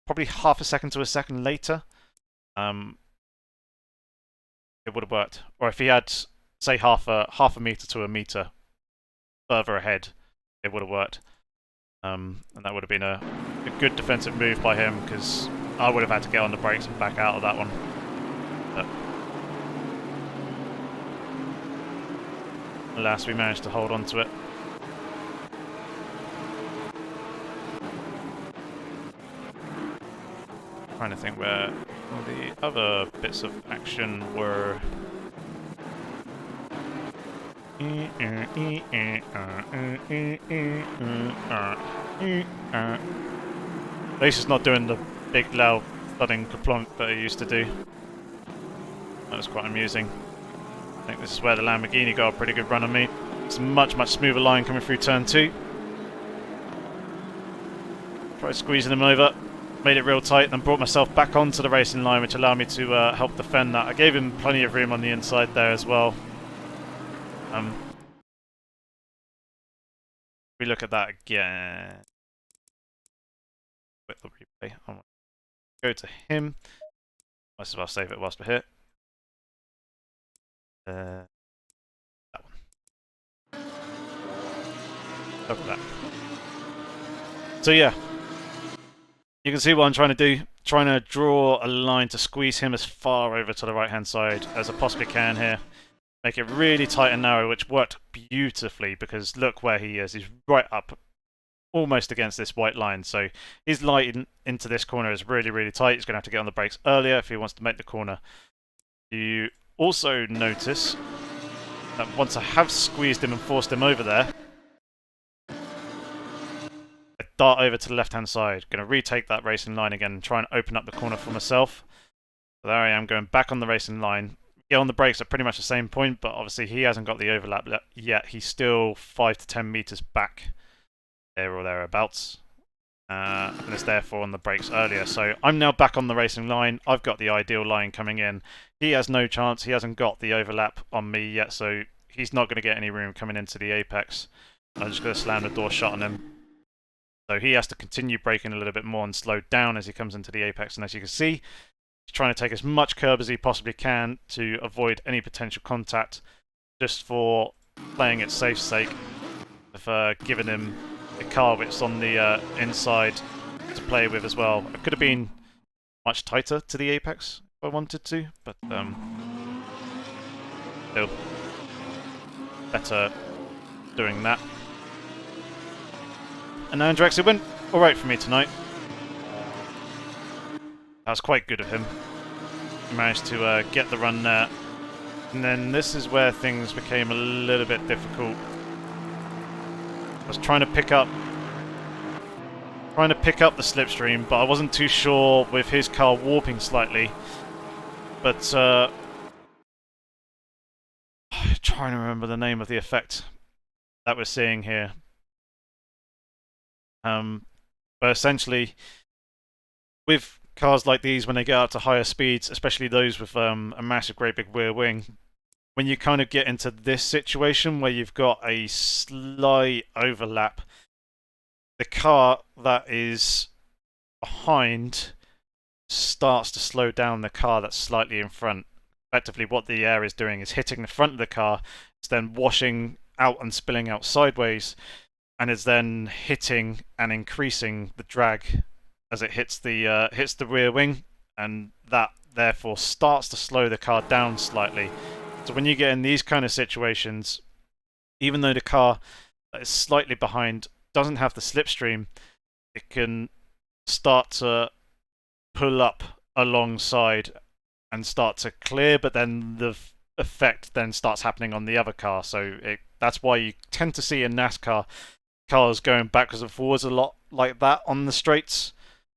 probably half a second to a second later. It would have worked. Or if he had, say, half a meter to a meter further ahead, it would have worked. And that would have been a good defensive move by him, because I would have had to get on the brakes and back out of that one. But alas, we managed to hold on to it. Trying to think where all the other bits of action were. At least it's not doing the big loud thudding kaplonk that it used to do. That was quite amusing. I think this is where the Lamborghini got a pretty good run on me. It's a much smoother line coming through turn 2. Tried squeezing him over. Made it real tight, then brought myself back onto the racing line, which allowed me to help defend that. I gave him plenty of room on the inside there as well. We look at that again. With the replay, I'm going to go to him. Might as well save it whilst we're here. That one. Look at that. So yeah. You can see what I'm trying to do, trying to draw a line to squeeze him as far over to the right hand side as I possibly can here. Make it really tight and narrow, which worked beautifully because look where he is. He's right up almost against this white line. So his light into this corner is really, really tight. He's going to have to get on the brakes earlier if he wants to make the corner. You also notice that once I have squeezed him and forced him over there, I dart over to the left-hand side. Going to retake that racing line again and try and open up the corner for myself. So there I am, going back on the racing line. Get on the brakes at pretty much the same point, but obviously he hasn't got the overlap yet. He's still 5 to 10 meters back, there or thereabouts, and is therefore on the brakes earlier. So I'm now back on the racing line. I've got the ideal line coming in. He has no chance. He hasn't got the overlap on me yet, so he's not going to get any room coming into the apex. I'm just going to slam the door shut on him. So he has to continue braking a little bit more and slow down as he comes into the apex. And as you can see, he's trying to take as much curb as he possibly can to avoid any potential contact, just for playing it safe sake of giving him the car which is on the inside to play with as well. It could have been much tighter to the apex if I wanted to, but still better doing that. And now Andrex, it went alright for me tonight. That was quite good of him. He managed to get the run there. And then this is where things became a little bit difficult. I was trying to pick up the slipstream, but I wasn't too sure with his car warping slightly. But I'm trying to remember the name of the effect that we're seeing here. But essentially, with cars like these, when they get up to higher speeds, especially those with a massive, great big rear wing, when you kind of get into this situation where you've got a slight overlap, the car that is behind starts to slow down the car that's slightly in front. Effectively, what the air is doing is hitting the front of the car, it's then washing out and spilling out sideways, and is then hitting and increasing the drag as it hits the rear wing, and that therefore starts to slow the car down slightly. So when you get in these kind of situations, even though the car that is slightly behind doesn't have the slipstream, it can start to pull up alongside and start to clear, but then the effect then starts happening on the other car. So that's why you tend to see in NASCAR cars going backwards and forwards a lot like that on the straights.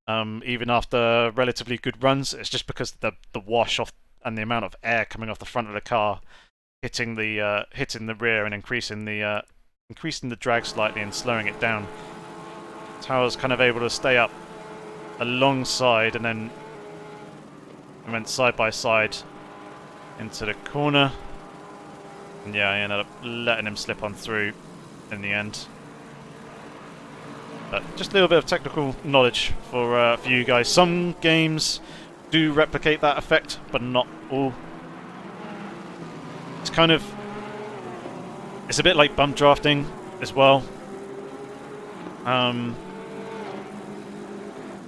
Even after relatively good runs, it's just because the wash off and the amount of air coming off the front of the car hitting the rear and increasing the drag slightly and slowing it down. So I was kind of able to stay up alongside, and then I went side by side into the corner, and yeah, I ended up letting him slip on through in the end. But just a little bit of technical knowledge for you guys. Some games do replicate that effect, but not all. It's a bit like bump drafting as well.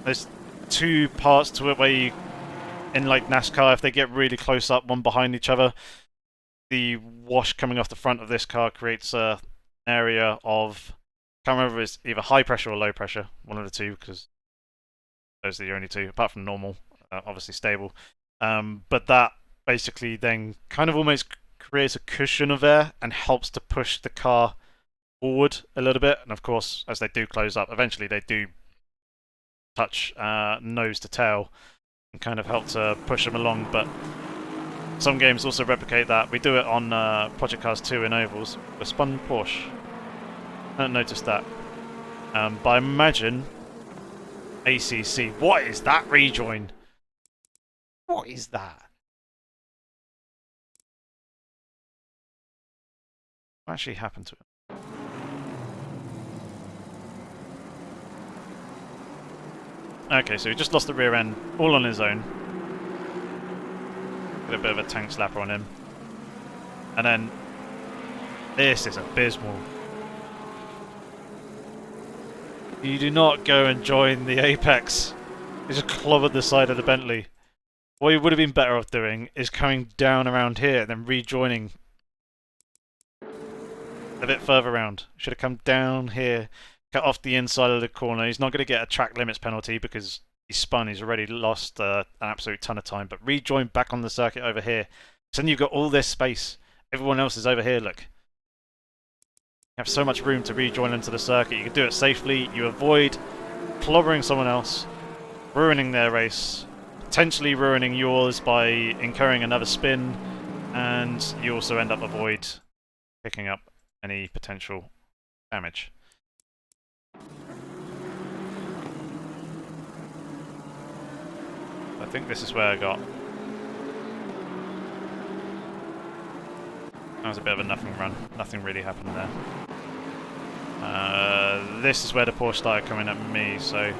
There's two parts to it where you, in like NASCAR, if they get really close up, one behind each other, the wash coming off the front of this car creates an area of, I can't remember if it's either high pressure or low pressure, one of the two, because those are the only two, apart from normal, obviously stable. But that basically then kind of almost creates a cushion of air and helps to push the car forward a little bit. And of course, as they do close up, eventually they do touch nose to tail and kind of help to push them along. But some games also replicate that. We do it on Project Cars 2 in ovals. The spun Porsche. I don't notice that. But I imagine ACC. What is that rejoin? What is that? What actually happened to it? Okay, so he just lost the rear end all on his own. Get a bit of a tank slapper on him. And then this is abysmal. You do not go and join the apex. He just clobbered the side of the Bentley. What you would have been better off doing is coming down around here and then rejoining a bit further around. Should have come down here, cut off the inside of the corner. He's not going to get a track limits penalty because he's spun. He's already lost an absolute ton of time. But rejoin back on the circuit over here. So then you've got all this space. Everyone else is over here, look. You have so much room to rejoin into the circuit. You can do it safely. You avoid clobbering someone else, ruining their race, potentially ruining yours by incurring another spin, and you also end up avoid picking up any potential damage. I think this is where I got. That was a bit of a nothing run. Nothing really happened there. This is where the Porsche started coming at me, so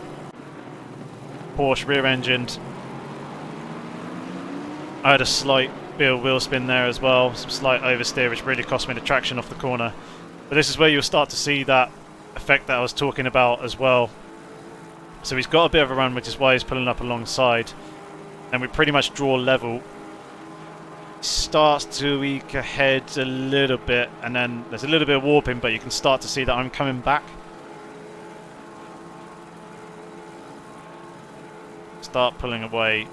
Porsche rear-engined. I had a slight bit of wheel spin there as well, some slight oversteer which really cost me the traction off the corner. But this is where you'll start to see that effect that I was talking about as well. So he's got a bit of a run, which is why he's pulling up alongside. And we pretty much draw level. Starts to eke ahead a little bit, and then there's a little bit of warping, but you can start to see that I'm coming back. Start pulling away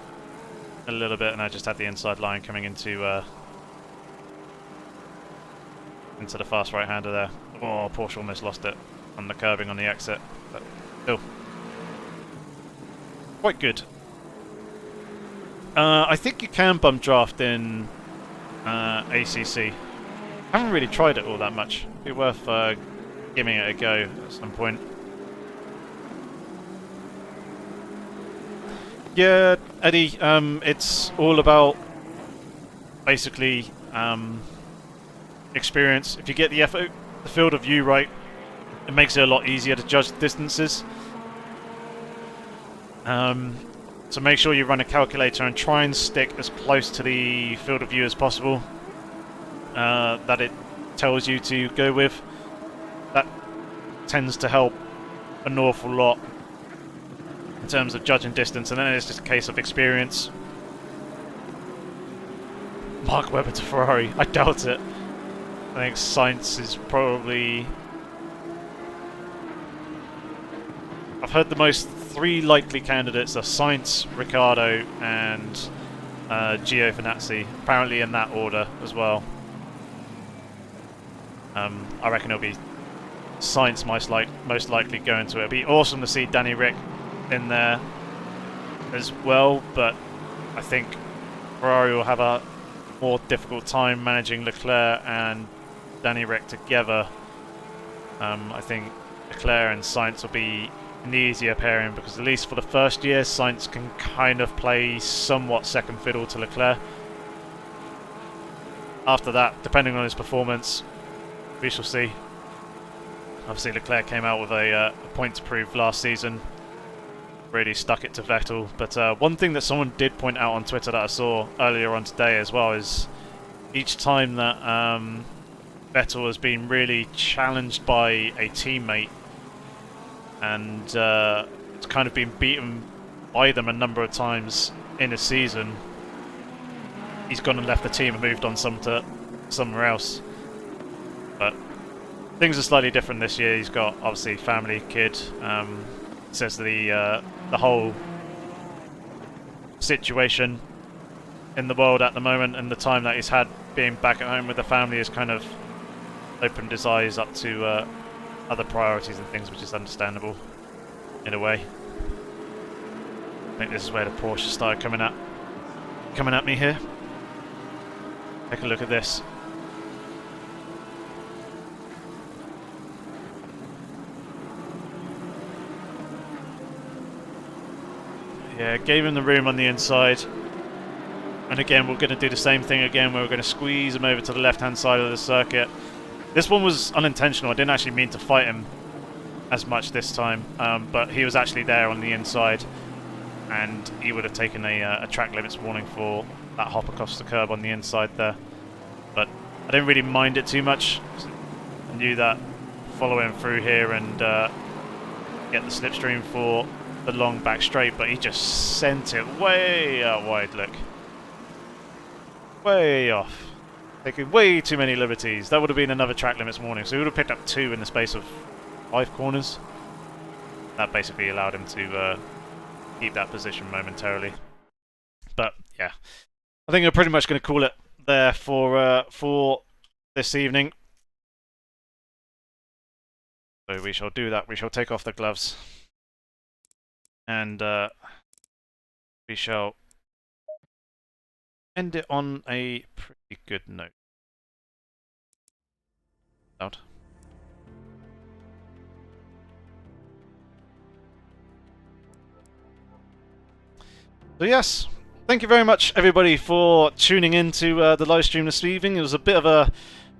a little bit, and I just had the inside line coming into the fast right-hander there. Oh, Porsche almost lost it on the curbing on the exit, but still quite good. I think you can bump draft in ACC. Haven't really tried it all that much. Be worth giving it a go at some point. Yeah, Eddie, it's all about basically experience. If you get the field of view right, it makes it a lot easier to judge the distances. So make sure you run a calculator and try and stick as close to the field of view as possible that it tells you to go with. That tends to help an awful lot in terms of judging distance, and then it's just a case of experience. Mark Webber to Ferrari, I doubt it. I think Sainz is probably... I've heard the most three likely candidates are Sainz, Ricciardo, and Giovinazzi. Apparently in that order as well. I reckon it'll be Sainz most likely going to it. It'd be awesome to see Danny Rick in there as well, but I think Ferrari will have a more difficult time managing Leclerc and Danny Rick together. I think Leclerc and Sainz will be an easier pairing because at least for the first year Sainz can kind of play somewhat second fiddle to Leclerc. After that, depending on his performance, we shall see. Obviously Leclerc came out with a point to prove last season, really stuck it to Vettel, but one thing that someone did point out on Twitter that I saw earlier on today as well is each time that Vettel has been really challenged by a teammate and it's kind of been beaten by them a number of times in a season, he's gone and left the team and moved on somewhere else. But things are slightly different this year. He's got obviously family, kid. Says the whole situation in the world at the moment and the time that he's had being back at home with the family has kind of opened his eyes up to other priorities and things, which is understandable in a way. I think this is where the Porsche started coming at me here. Take a look at this. Yeah, gave him the room on the inside. And again, we're going to do the same thing again, where we're going to squeeze him over to the left-hand side of the circuit. This one was unintentional. I didn't actually mean to fight him as much this time, but he was actually there on the inside, and he would have taken a track limits warning for that hop across the curb on the inside there. But I didn't really mind it too much. I knew that following through here and get the slipstream for the long back straight, but he just sent it way out wide, look. Way off. Taking way too many liberties. That would have been another track limits warning, so he would have picked up 2 in the space of 5 corners. That basically allowed him to keep that position momentarily. But yeah, I think we're pretty much going to call it there for this evening. So we shall do that. We shall take off the gloves, and we shall end it on a pretty good note. Out. So yes, thank you very much everybody for tuning in to the live stream this evening. It was a bit of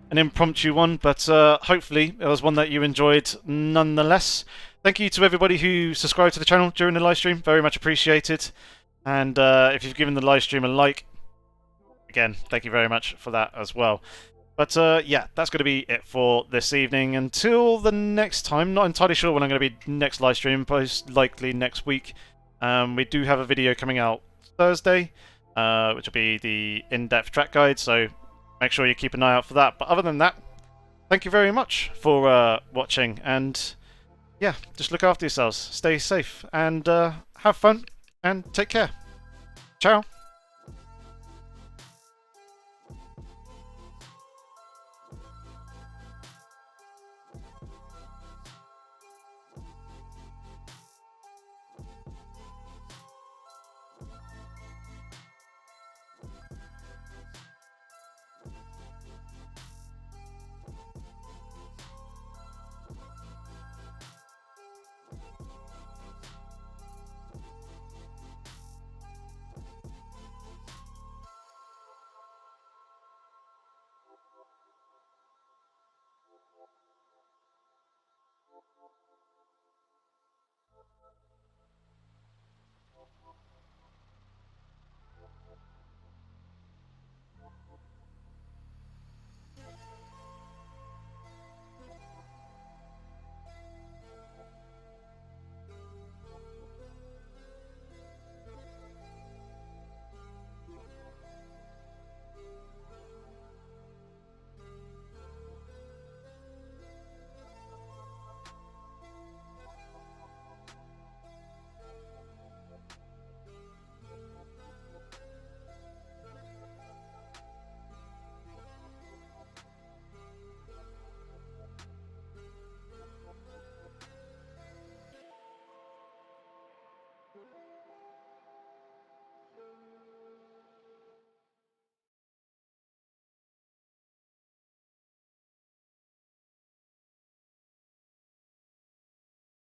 an impromptu one, but hopefully it was one that you enjoyed nonetheless. Thank you to everybody who subscribed to the channel during the live stream, very much appreciated. And if you've given the live stream a like, again, thank you very much for that as well. But yeah, that's going to be it for this evening. Until the next time, not entirely sure when I'm going to be next live stream, most likely next week. We do have a video coming out Thursday, which will be the in-depth track guide, so make sure you keep an eye out for that. But other than that, thank you very much for watching, and yeah, just look after yourselves, stay safe, and have fun, and take care. Ciao.